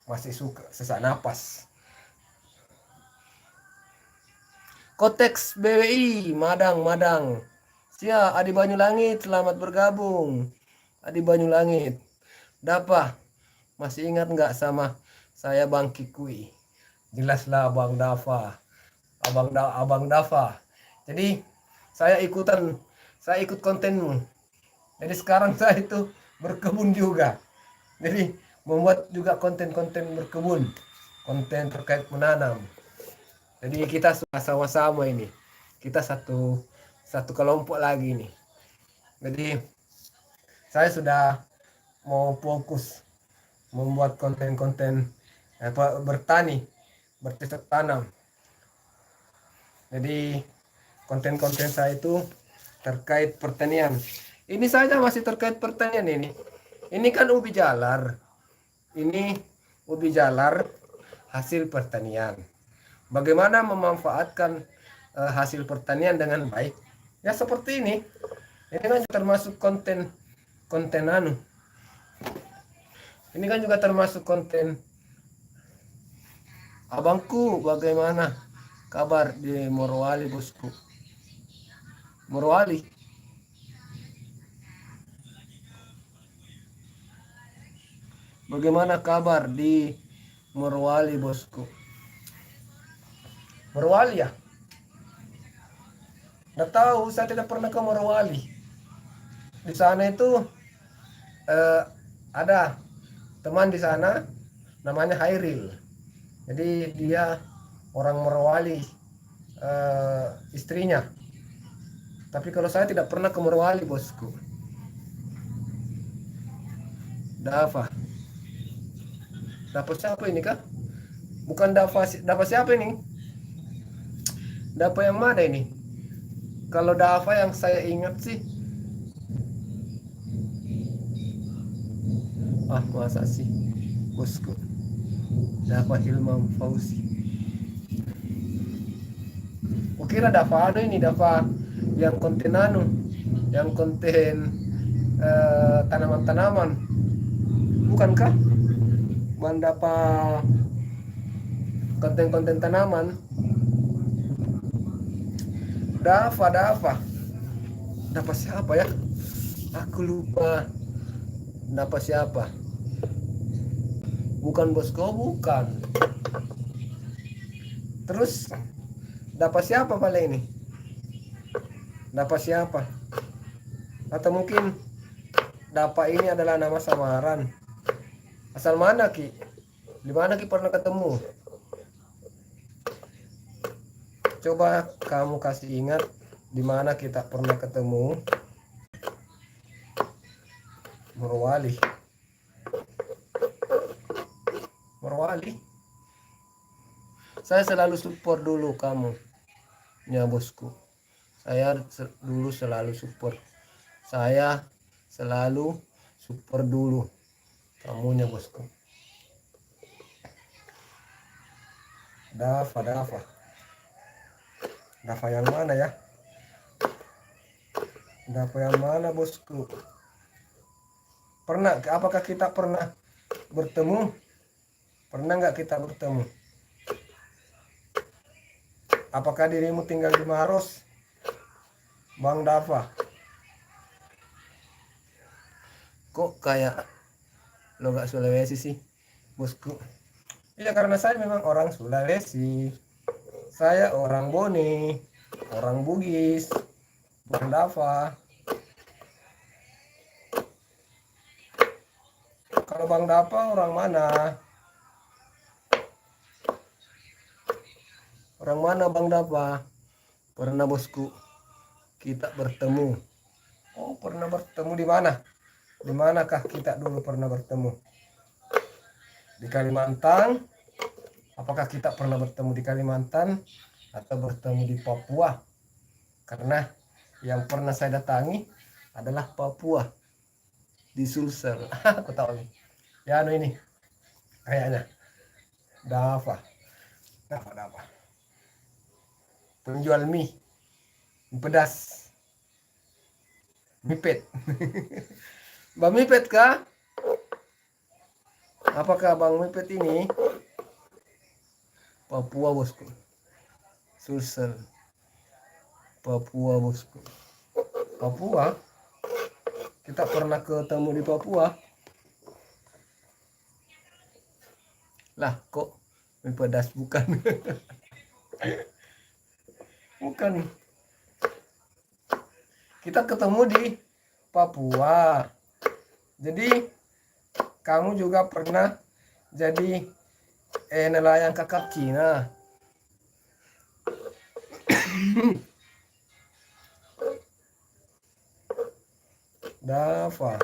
[SPEAKER 1] masih suka sesak napas. Kotex BWI Madang. Sia Adi Banyulangit, selamat bergabung. Adi Banyulangit. Dapa, masih ingat nggak sama saya Bang Kikui? Jelaslah Abang Dava. Abang Dava. Jadi saya ikut kontenmu. Jadi sekarang saya itu berkebun juga. Jadi membuat juga konten-konten berkebun, konten terkait menanam. Jadi kita sama-sama ini. Kita satu kelompok lagi nih. Jadi saya sudah mau fokus membuat konten-konten bertani, bercocok tanam. Jadi konten-konten saya itu terkait pertanian. Ini saja masih terkait pertanian ini. Ini kan ubi jalar. Ini ubi jalar hasil pertanian. Bagaimana memanfaatkan hasil pertanian dengan baik? Ya seperti ini. Ini kan termasuk konten anu. Ini kan juga termasuk konten. Abangku, bagaimana kabar di Morowali, bosku? Morowali. Bagaimana kabar di Morowali, bosku? Morowali ya? Nggak tahu, saya tidak pernah ke Morowali. Di sana itu ada teman di sana namanya Hairil. Jadi dia orang Morowali, istrinya. Tapi kalau saya tidak pernah ke Morowali, bosku. Dava. Dava siapa ini kah? Bukan Dava siapa ini? Dava yang mana ini? Kalau Dava yang saya ingat sih, masa sih, bosku? Dava Hilman Fauzi. Kukira Dava ini Dava yang konten yang konten tanaman-tanaman. Bukankah? Bukan Dava konten-konten tanaman. Dava siapa ya? Aku lupa. Dava siapa? Bukan bosku, bukan. Terus Dava siapa paling ini? Dava siapa? Atau mungkin Dava ini adalah nama samaran. Asal mana Ki? Di mana Ki pernah ketemu? Coba kamu kasih ingat di mana kita pernah ketemu. Morowali. Saya selalu support dulu kamu, ya bosku. Saya dulu selalu support. Saya selalu support dulu kamunya, bosku. Dava yang mana ya? Dava yang mana, bosku? Apakah kita pernah bertemu? Pernah nggak kita bertemu? Apakah dirimu tinggal di Maros, Bang Dava? Kok kayak lo gak Sulawesi sih, bosku? Iya, karena saya memang orang Sulawesi. Saya orang Bone, orang Bugis, Bang Dava. Kalau Bang Dava orang mana? Orang mana Bang Dapa? Pernah bosku, kita bertemu. Oh, pernah bertemu di mana? Di manakah kita dulu pernah bertemu? Di Kalimantan? Apakah kita pernah bertemu di Kalimantan atau bertemu di Papua? Karena yang pernah saya datangi adalah Papua, di Sulsel. Aku tahu nih. Ya, anu ini kayaknya Dava. Dava. Penjual mie pedas. Mipet. Bang Mipet kah? Apakah Bang Mipet ini Papua bosku? Sulsel. Papua bosku. Papua? Kita pernah ketemu di Papua. Lah kok mie pedas bukan? Bukan. Kita ketemu di Papua. Jadi kamu juga pernah jadi nelayan kakap Cina. Dava.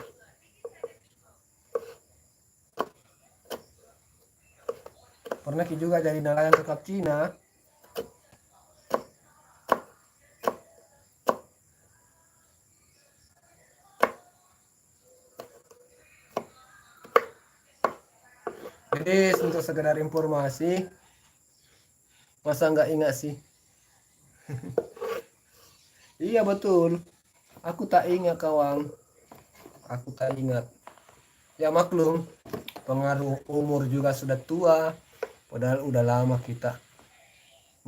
[SPEAKER 1] Pernah juga jadi nelayan kakap Cina. Jadi untuk sekedar informasi, masa nggak ingat sih? Iya betul, aku tak ingat kawan, aku tak ingat. Ya maklum, pengaruh umur juga sudah tua, padahal udah lama kita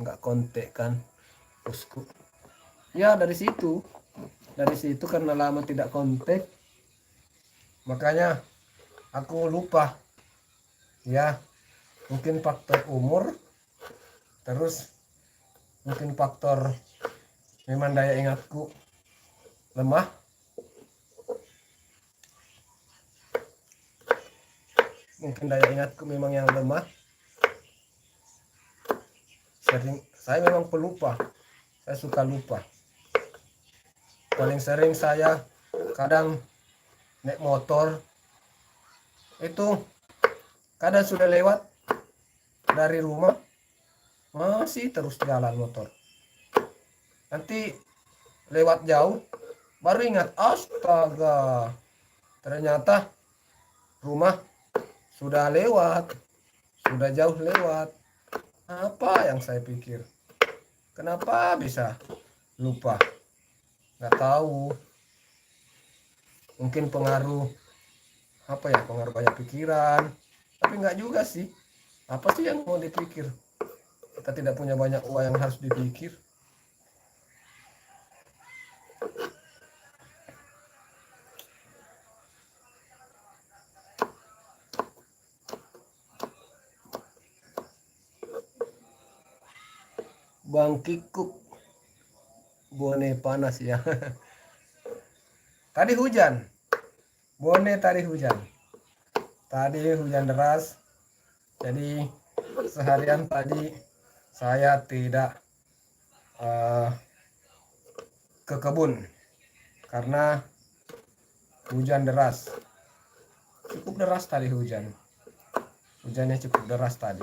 [SPEAKER 1] nggak kontak kan, bosku. Ya dari situ karena lama tidak kontak, makanya aku lupa. Ya mungkin faktor umur, terus mungkin faktor memang daya ingatku lemah. Mungkin daya ingatku memang yang lemah. Saya memang pelupa. Saya suka lupa. Paling sering saya kadang naik motor itu kadang sudah lewat dari rumah masih terus jalan motor. Nanti lewat jauh baru ingat, astaga, ternyata rumah sudah lewat, sudah jauh lewat. Apa yang saya pikir? Kenapa bisa lupa? Nggak tahu. Mungkin pengaruh pengaruh banyak pikiran. Tapi nggak juga sih. Apa sih yang mau dipikir? Kita tidak punya banyak uang yang harus dipikir. Bang Kikuk, bone panas ya. Tadi hujan. Bone tadi hujan. Tadi hujan deras. Jadi seharian tadi saya tidak ke kebun karena hujan deras. Cukup deras tadi hujan. Hujannya cukup deras tadi.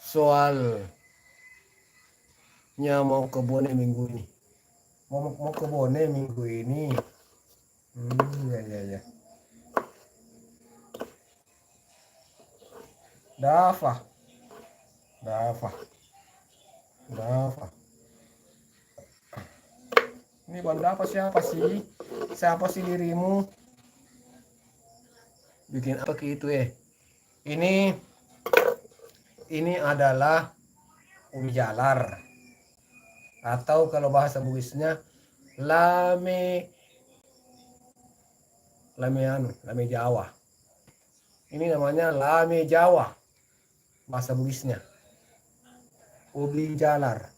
[SPEAKER 1] Soalnya mau ke Bone minggu ini. Mau ke Bone minggu ini. Ya. Dava. Ini Bang Dava siapa sih? Siapa sih dirimu? Bikin apa gitu Ini adalah ubi jalar. Atau kalau bahasa Bugisnya lame Jawa. Ini namanya lame Jawa. Bahasa Bugisnya. Ubi jalar.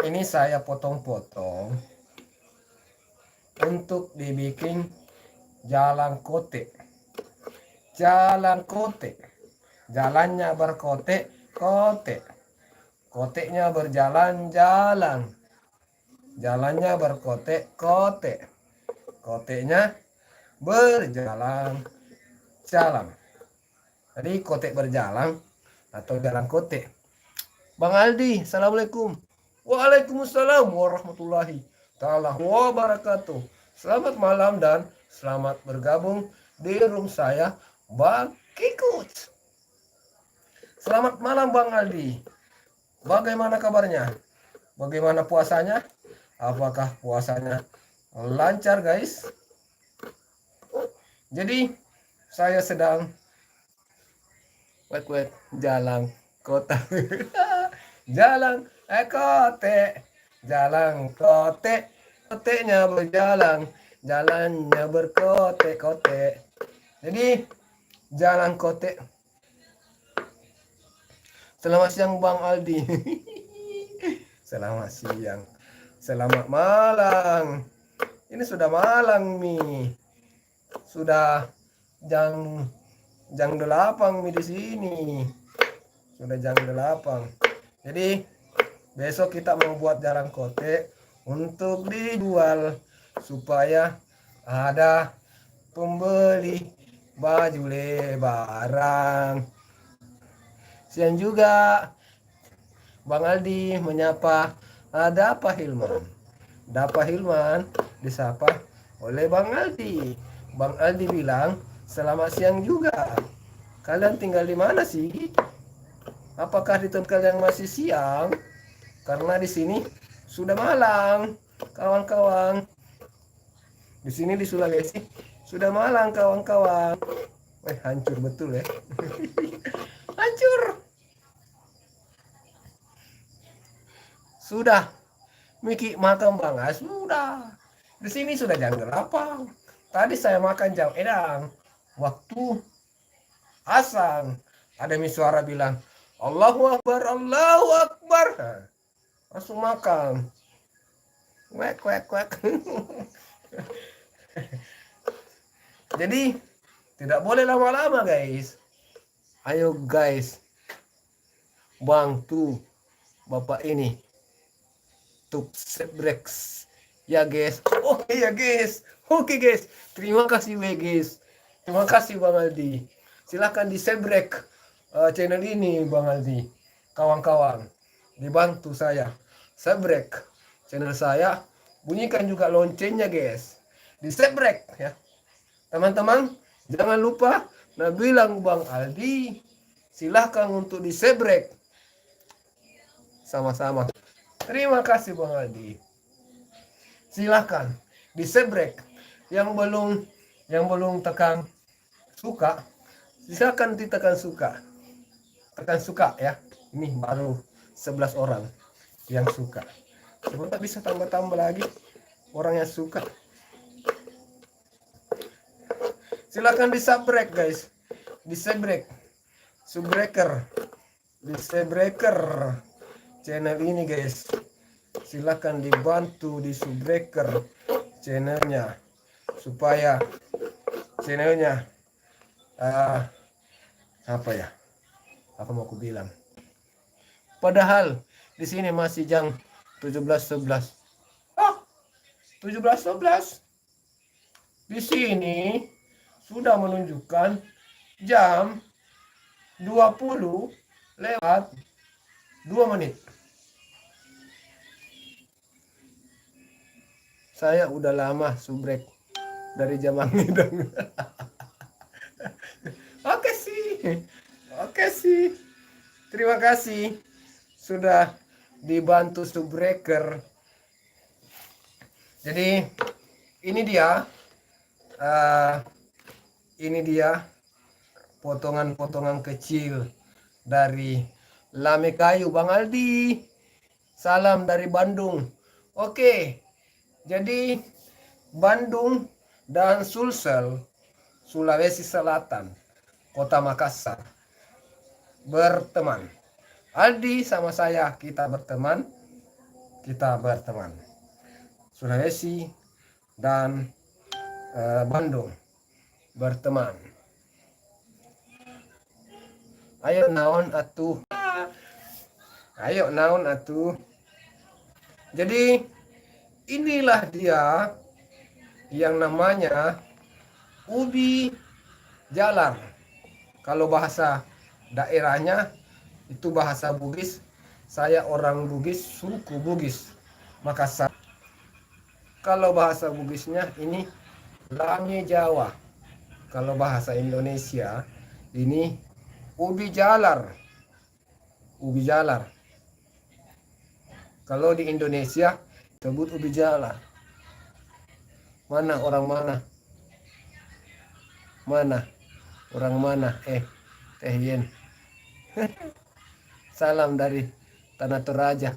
[SPEAKER 1] Ini saya potong-potong untuk dibikin jalan kote. jalan kote. Jalannya berkote, kote. Koteknya berjalan-jalan. Jalannya berkote, kote. Koteknya berjalan, jalan. Jadi kote berjalan atau jalan kote. Bang Aldi, assalamualaikum. Waalaikumsalam warahmatullahi taala wabarakatuh. Selamat malam dan selamat bergabung di room saya, Bang Kikut. Selamat malam Bang Aldi. Bagaimana kabarnya? Bagaimana puasanya? Apakah puasanya lancar, guys? Jadi saya sedang jalan kota. Jalan kote. Jalan kote. Kotenya berjalan. Jalannya berkote-kote. Jadi jalan kote. Selamat siang Bang Aldi. Selamat siang. Selamat malam. Ini sudah malam nih. Sudah jam 8 di sini. Sudah jam 8. Jadi besok kita membuat jalan kote untuk dijual supaya ada pembeli baju lebaran. Siang juga Bang Aldi menyapa Dapa Hilman. Dapa Hilman disapa oleh Bang Aldi. Bang Aldi bilang selamat siang juga. Kalian tinggal di mana sih? Apakah di tempat kalian masih siang? Karena di sini sudah malam, kawan-kawan. Di sini di Sulawesi sudah malam, kawan-kawan. Hancur betul ya. Hancur. Sudah. Miki makan Bang. Sudah. Di sini sudah jam 8. Tadi saya makan jam edang. Waktu azan. Ada suara bilang, Allahu Akbar, Allahu Akbar. Langsung makan. Wek. Jadi tidak boleh lama-lama guys. Ayo guys, bantu bapak ini untuk sebrek ya guys. Oke ya guys. Oke guys. Terima kasih guys. Terima kasih Bang Aldi. Silahkan di sebrek channel ini Bang Aldi. Kawan-kawan, dibantu saya sebrek channel saya. Bunyikan juga loncengnya guys. Di sebrek ya. Teman-teman, jangan lupa bilang Bang Aldi. Silahkan untuk di sebrek. Sama-sama. Terima kasih Bang Aldi. Silahkan di sebrek. Yang belum tekan suka, silakan ditekan suka. Tekan suka ya. Ini baru 11 orang yang suka. Sebentar bisa tambah-tambah lagi orang yang suka. Silakan di subscribe guys. Di subscribe. Subbreaker. Di subbreaker channel ini guys. Silakan dibantu di subbreaker channelnya supaya channelnya apa mau aku bilang, padahal di sini masih jam 17.11. 17.11 di sini sudah menunjukkan jam 20 lewat 2 menit. Saya udah lama subrek dari zaman ngidang. Oke sih. Terima kasih sudah dibantu subbreaker. Jadi ini dia potongan-potongan kecil dari lame kayu Bang Aldi. Salam dari Bandung. Oke. Jadi Bandung dan Sulsel, Sulawesi Selatan, Kota Makassar berteman. Aldi sama saya kita berteman. Sulawesi dan Bandung berteman. Ayo naon atuh. Ayo naon atuh. Jadi inilah dia yang namanya ubi jalar. Kalau bahasa daerahnya itu bahasa Bugis. Saya orang Bugis, suku Bugis Makassar. Kalau bahasa Bugisnya ini lame Jawa. Kalau bahasa Indonesia ini ubi jalar. Ubi jalar. Kalau di Indonesia sebut ubi jalar. Mana orang mana? Mana? Orang mana? Teh Yen. Salam dari Tanah Toraja.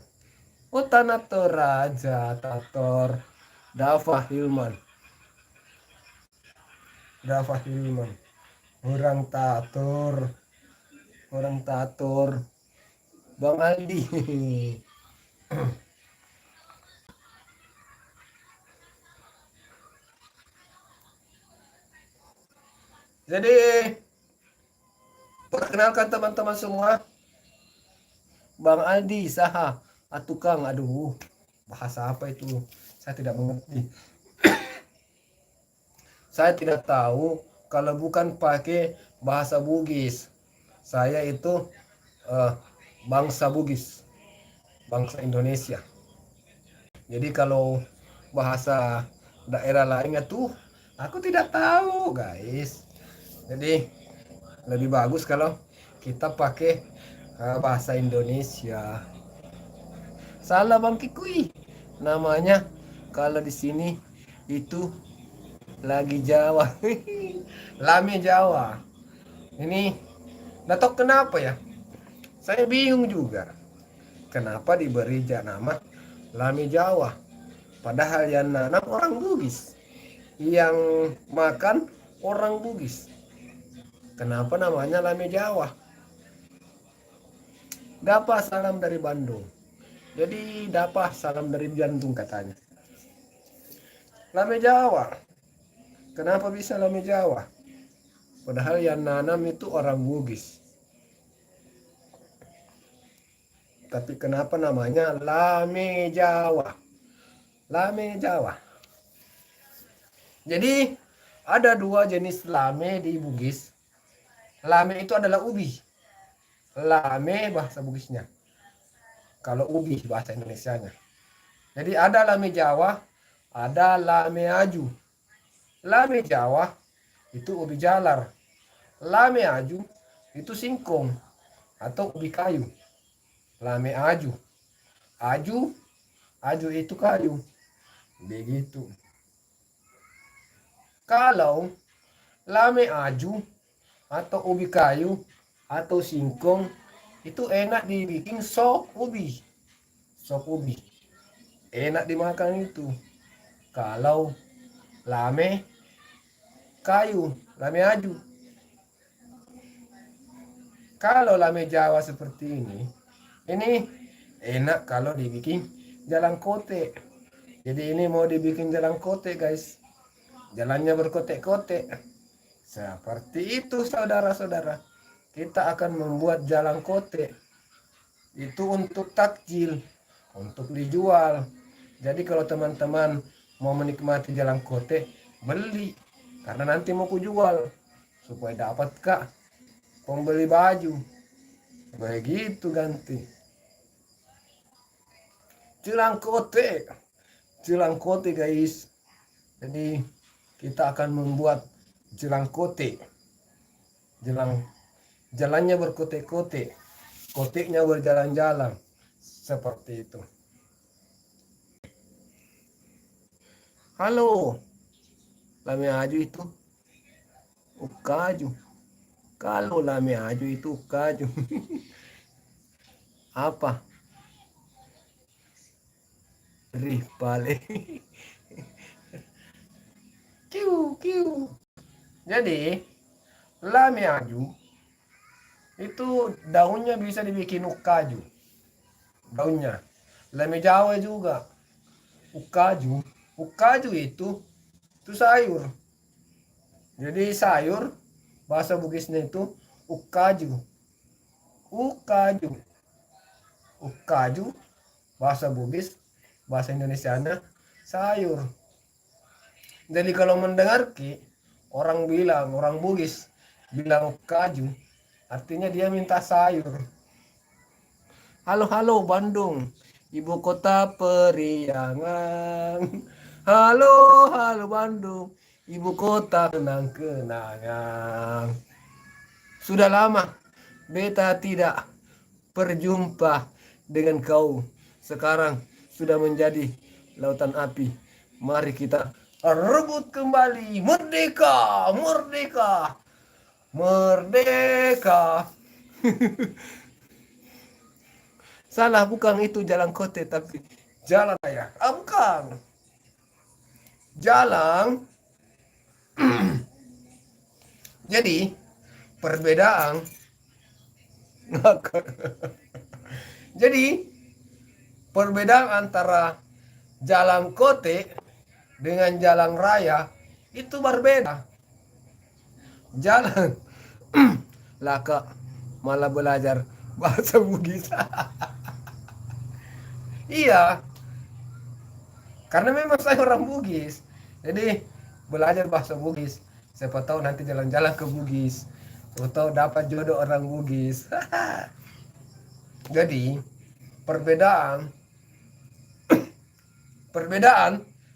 [SPEAKER 1] Oh, Tanah Toraja, Tator. Dava Hilman. Dava Hilman. Orang Tator. Orang Tator. Bang Aldi. Jadi, perkenalkan teman-teman semua. Bang Aldi, saha, atukang, aduh, bahasa apa itu? Saya tidak mengerti. Saya tidak tahu kalau bukan pakai bahasa Bugis. Saya itu bangsa Bugis, bangsa Indonesia. Jadi kalau bahasa daerah lainnya tuh aku tidak tahu, guys. Jadi lebih bagus kalau kita pakai bahasa Indonesia. Salah Bang Kikui. Namanya kalau di sini itu lagi Jawa. Lame Jawa. Ini nggak tahu kenapa ya. Saya bingung juga. Kenapa diberi nama Lame Jawa? Padahal yang nanam orang Bugis. Yang makan orang Bugis. Kenapa namanya Lame Jawa? Dapa salam dari Bandung. Jadi Dapa salam dari jantung katanya. Lame Jawa. Kenapa bisa Lame Jawa? Padahal yang nanam itu orang Bugis. Tapi kenapa namanya Lame Jawa? Lame Jawa. Jadi ada dua jenis lame di Bugis. Lame itu adalah ubi. Lame bahasa Bugisnya. Kalau ubi bahasa Indonesianya. Jadi ada lame Jawa, ada lame aju. Lame Jawa itu ubi jalar. Lame aju itu singkong atau ubi kayu. Lame aju. Aju itu kayu. Begitu. Kalau lame aju atau ubi kayu atau singkong itu enak dibikin sop ubi. Sop ubi. Enak dimakan itu. Kalau lame kayu, lame aju. Kalau lame Jawa seperti ini enak kalau dibikin jalan kote. Jadi ini mau dibikin jalan kote, guys. Jalannya berkotek-kotek. Seperti itu, saudara-saudara. Kita akan membuat jalan kote. Itu untuk takjil, untuk dijual. Jadi kalau teman-teman mau menikmati jalan kote, beli. Karena nanti mau kujual. Supaya dapat kak pembeli baju. Begitu ganti. Jalan kote. Jalan kote, guys. Jadi kita akan membuat jalan kote. Jalannya berkote-kote. Koteknya berjalan-jalan. Seperti itu. Halo. Lame aju itu ukaju. Kalau lame aju itu ukaju. Apa? Ripale. Kiu, kiu. Jadi, lame aju itu daunnya bisa dibikin ukaju. Daunnya. Lame Jawa juga. Ukaju. Ukaju itu sayur. Jadi sayur bahasa Bugisnya itu ukaju. ukaju. Ukaju bahasa Bugis, bahasa Indonesianya sayur. Jadi kalau mendengar orang bilang, orang Bugis bilang ukaju, artinya dia minta sayur. Halo halo Bandung, ibu kota periangan. Halo halo Bandung, ibu kota kenang-kenangan. Sudah lama beta tidak berjumpa dengan kau. Sekarang sudah menjadi lautan api. Mari kita rebut kembali. Merdeka, merdeka, merdeka. Salah, bukan itu jalan kote, tapi jalan raya. Ah, bukan. Jalan. Jadi perbedaan. Jadi perbedaan antara jalan kote dengan jalan raya itu berbeda. Jalan laka malah belajar bahasa Bugis. Iya, karena memang saya orang Bugis, jadi belajar bahasa Bugis. Siapa tahu nanti jalan-jalan ke Bugis, siapa tahu dapat jodoh orang Bugis. Jadi perbedaan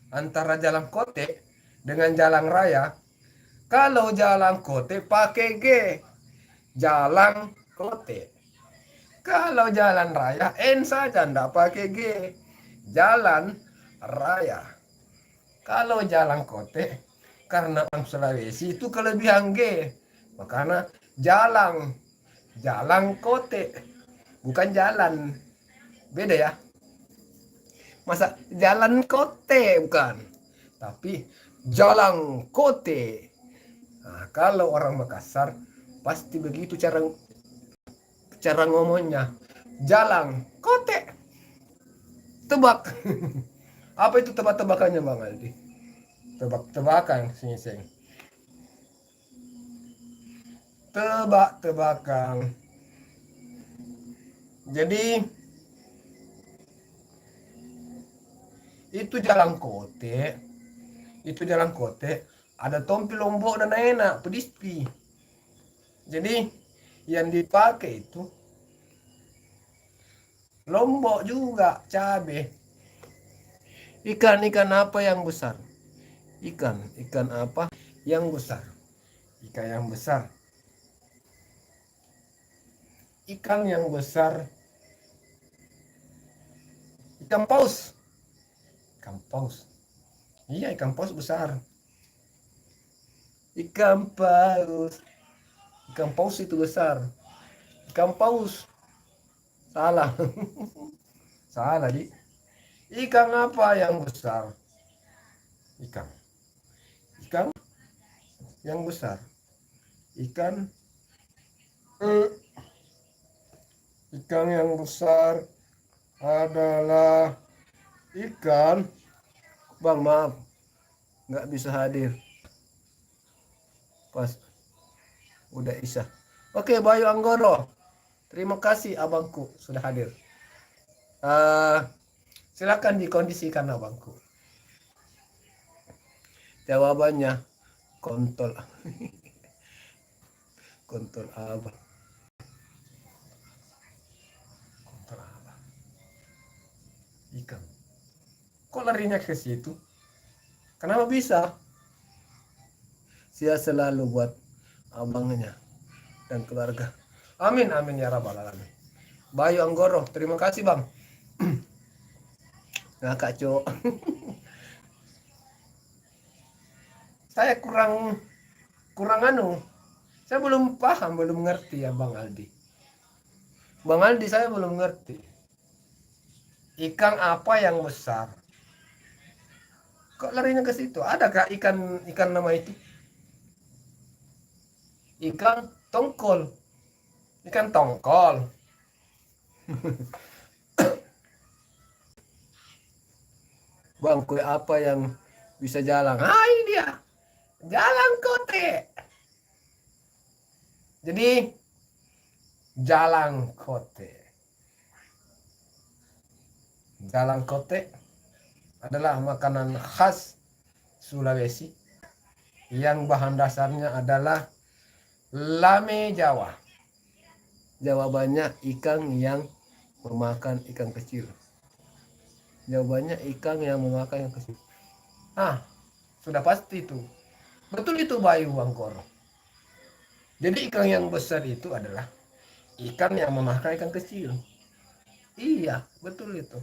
[SPEAKER 1] antara jalan kote dengan jalan raya. Kalau jalan kote pakai G, jalan kote. Kalau jalan raya N saja, ndak pakai G, jalan raya. Kalau jalan kote, karena orang Sulawesi itu kelebihan G, makanya jalan kote, bukan jalan. Beda ya. Masa jalan kote bukan, tapi jalan kote. Nah, kalau orang Makassar pasti begitu cara ngomongnya. Jalan kote. Tebak. Apa itu tebak-tebakannya Bang Aldi? Tebak-tebakan sing-sing. Tebak-tebakan. Jadi itu jalan kote, ada tompi lombok dan enak pedispi. Jadi yang dipakai itu lombok juga, cabe. Ikan apa yang besar? Ikan apa yang besar? Ikan yang besar. Ikan yang besar. Ikan paus. Ikan paus. Iya, ikan paus besar. Ikan paus. Ikan paus itu besar. Ikan paus. Salah. Salah, Di. Ikan apa yang besar? Ikan yang besar. Ikan yang besar adalah ikan. Bang, maaf, nggak bisa hadir pas udah isya. Oke, Bayu Anggoro, terima kasih abangku sudah hadir. Silakan dikondisikan abangku. Jawabannya kontol. Kontol apa? Kontol apa? Ikan. Kok larinya ke situ? Kenapa bisa? Saya selalu buat abangnya dan keluarga. Amin amin ya rabbal alamin. Bayu Anggoro, terima kasih Bang. Ngakak cok. Saya kurang saya belum paham, belum ngerti ya Bang Aldi. Bang Aldi, saya belum ngerti. Ikan apa yang besar? Kok larinya ke situ? Adakah ikan nama itu? Ikan tongkol. Ikan tongkol. Bang, kue apa yang bisa jalan? Ini dia. Jalan kote. Jadi jalangkote. Jalangkote adalah makanan khas Sulawesi yang bahan dasarnya adalah lame Jawa. Jawabannya ikan yang memakan ikan kecil. Jawabannya ikan yang memakan ikan kecil. Sudah pasti itu. Betul itu Bayu Bangkoro. Jadi ikan yang besar itu adalah ikan yang memakan ikan kecil. Iya, betul itu.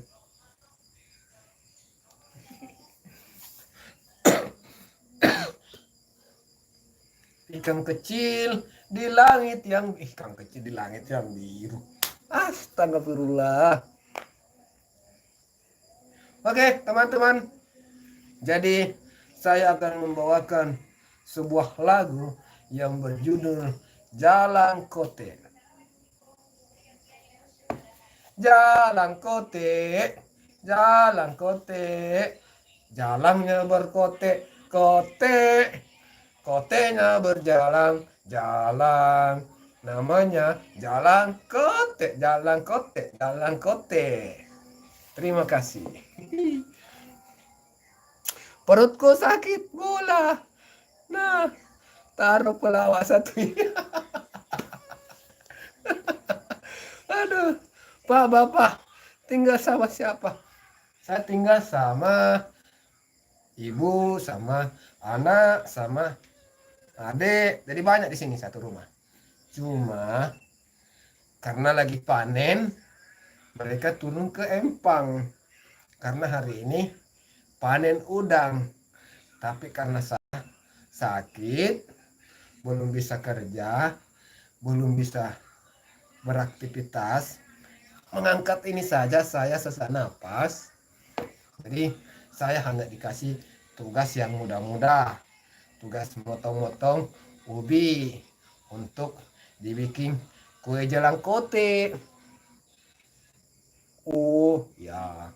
[SPEAKER 1] Ikan kecil di langit yang ikan kecil di langit yang biru. Astagfirullah. Oke, teman-teman. Jadi saya akan membawakan sebuah lagu yang berjudul Jalangkote. Jalangkote, jalangkote, jalangnya berkote-kote, kotenya berjalan, jalan. Namanya Jalangkote, Jalangkote, Jalangkote. Terima kasih. Perutku sakit gula. Nah, taruh pelawak satu ini. Aduh, Pak, Bapak, tinggal sama siapa? Saya tinggal sama ibu, sama anak, sama adik. Jadi banyak di sini satu rumah. Cuma karena lagi panen, mereka turun ke empang. Karena hari ini panen udang. Tapi karena saya sakit, belum bisa kerja, belum bisa beraktivitas, mengangkat ini saja saya sesak napas. Jadi saya hanya dikasih tugas yang mudah-mudah, tugas motong-motong ubi untuk dibikin kue jalangkote. Oh ya,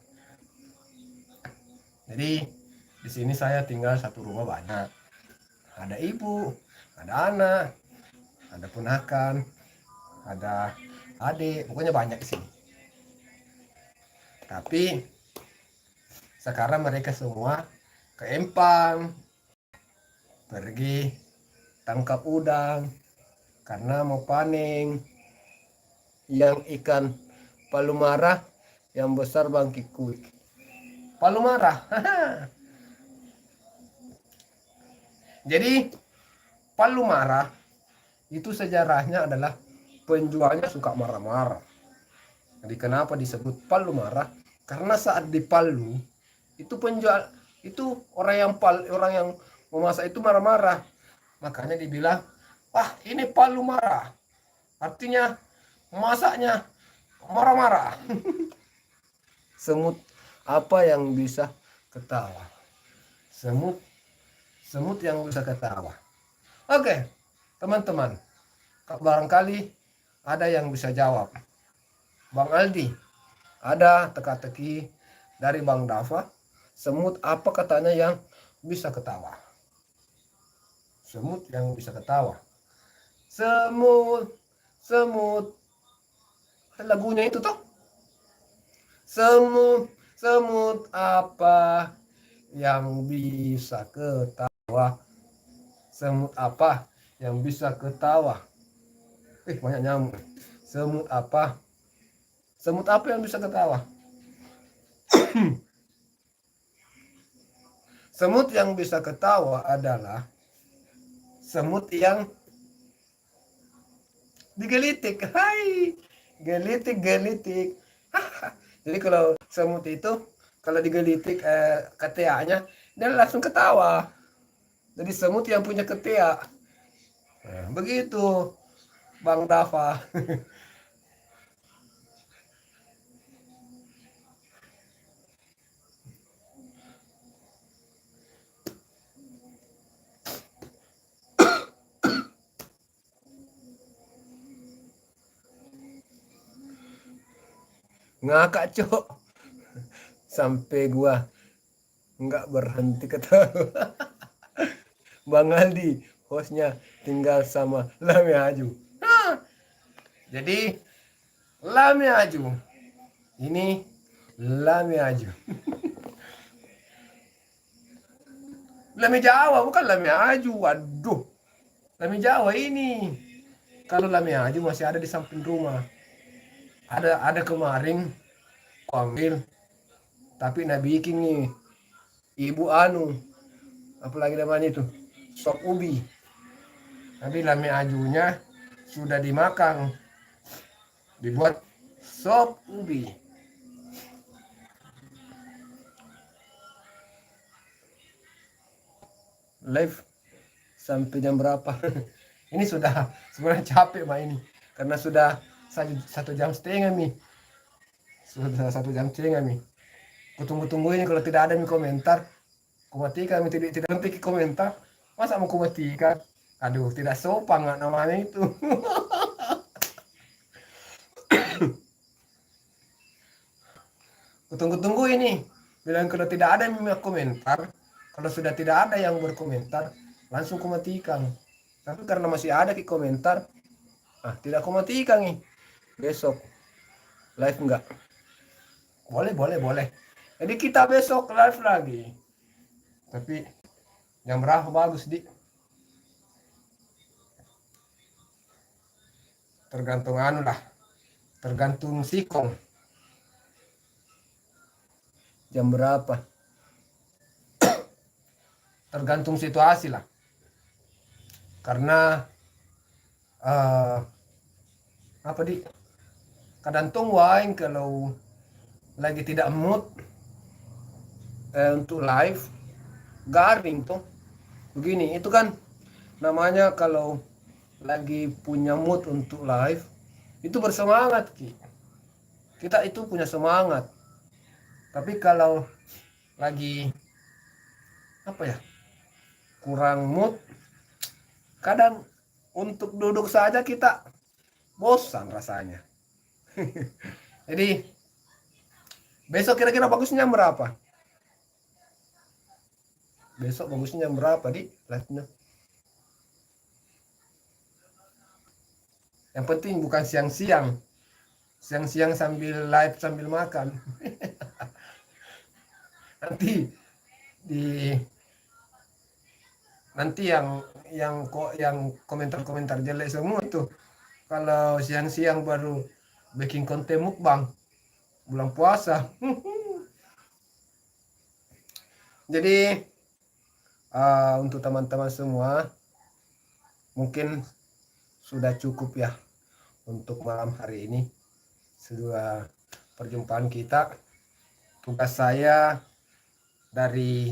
[SPEAKER 1] jadi di sini saya tinggal satu rumah banyak. Ada ibu, ada anak, ada ponakan, ada adik, pokoknya banyak di sini. Tapi sekarang mereka semua ke empang, pergi tangkap udang karena mau panen. Yang ikan palu marah, yang besar bangkikuik. Palu marah. Jadi palu marah itu sejarahnya adalah penjualnya suka marah-marah. Jadi kenapa disebut palu marah? Karena saat di Palu itu penjual itu orang yang memasak itu marah-marah. Makanya dibilang, "Wah, ini palu marah." Artinya masaknya marah-marah. Semut apa yang bisa ketawa? Semut yang bisa ketawa. Oke, teman-teman. Barangkali ada yang bisa jawab. Bang Aldi, ada teka-teki dari Bang Dava. Semut apa katanya yang bisa ketawa? Semut yang bisa ketawa. Semut, semut. Lagunya itu toh. Semut apa yang bisa ketawa? Semut apa yang bisa ketawa? Banyak nyamuk. Semut apa? Semut apa yang bisa ketawa? Semut yang bisa ketawa adalah semut yang digelitik. Hai, gelitik. Jadi kalau semut itu kalau digelitik ketiaknya, dia langsung ketawa. Jadi semut yang punya ketiak. Begitu, Bang Dava. Ngakak cok sampai gua nggak berhenti ketawa. Bang Aldi hostnya tinggal sama Lame Aju. Jadi lami aju. Ini lami aju. Lami Jawa bukan lami aju. Waduh. Lami Jawa ini. Kalau lami aju masih ada di samping rumah. Ada kemarin aku ambil. Tapi nabi bikin nih. Ibu anu. Apalagi namanya itu. Sop ubi. Tapi lami ajunya sudah dimakan. Dibuat sop ubi. Live sampai jam berapa? Ini sudah sebenarnya capek Mbak ini karena sudah 1,5 jam nih. Sudah 1,5 jam nih. Kutunggu ini kalau tidak ada komentar, kumatikan tidak nanti komentar. Masa mau kumatikan? Aduh, tidak sopan nggak namanya itu. Kutunggu ini. Bilang kalau tidak ada yang komentar, kalau sudah tidak ada yang berkomentar, langsung kumatikan. Tapi karena masih ada komentar, tidak kumatikan nih. Besok live enggak? Boleh. Jadi kita besok live lagi. Tapi jam berapa bagus, Di? Tergantung anu lah. Tergantung sikong. Jam berapa? Tergantung situasi lah. Karena apa Di? Kadang wain kalau lagi tidak mood untuk live garing tuh. Begini, itu kan namanya kalau lagi punya mood untuk live itu bersemangat kita itu punya semangat. Tapi kalau lagi kurang mood, kadang untuk duduk saja kita bosan rasanya. Jadi besok kira-kira bagusnya berapa? Besok bagusnya berapa Di live-nya? Yang penting bukan siang-siang. Siang-siang sambil live sambil makan. nanti yang komentar-komentar jelek semua itu. Kalau siang-siang baru bikin konten mukbang bulan puasa. Jadi untuk teman-teman semua mungkin sudah cukup ya untuk malam hari ini. Sudah perjumpaan kita. Tugas saya dari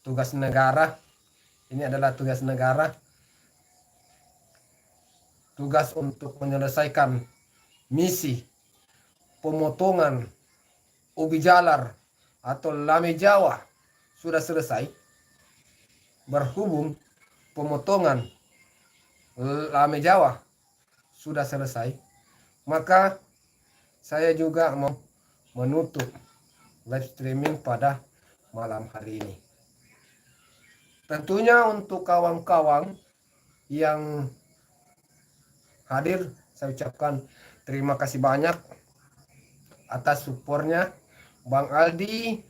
[SPEAKER 1] tugas negara. Ini adalah tugas negara. Tugas untuk menyelesaikan misi pemotongan ubi jalar atau lame Jawa sudah selesai. Berhubung pemotongan lame Jawa sudah selesai, maka saya juga mau menutup live streaming pada malam hari ini. Tentunya untuk kawan-kawan yang hadir, saya ucapkan terima kasih banyak atas supportnya Bang Aldi,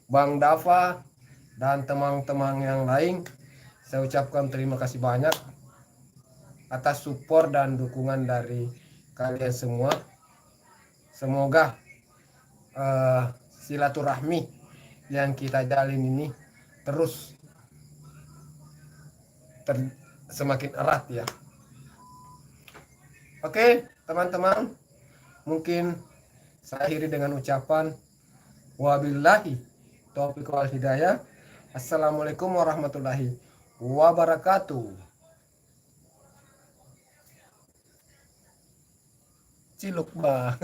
[SPEAKER 1] Bang Dava, dan teman-teman yang lain. Saya ucapkan terima kasih banyak atas support dan dukungan dari kalian semua. Semoga silaturahmi yang kita jalin ini terus semakin erat ya. Oke, teman-teman, mungkin saya akhiri dengan ucapan wabillahi taufiq wal hidayah. Assalamualaikum warahmatullahi wabarakatuh. Ciluk bah.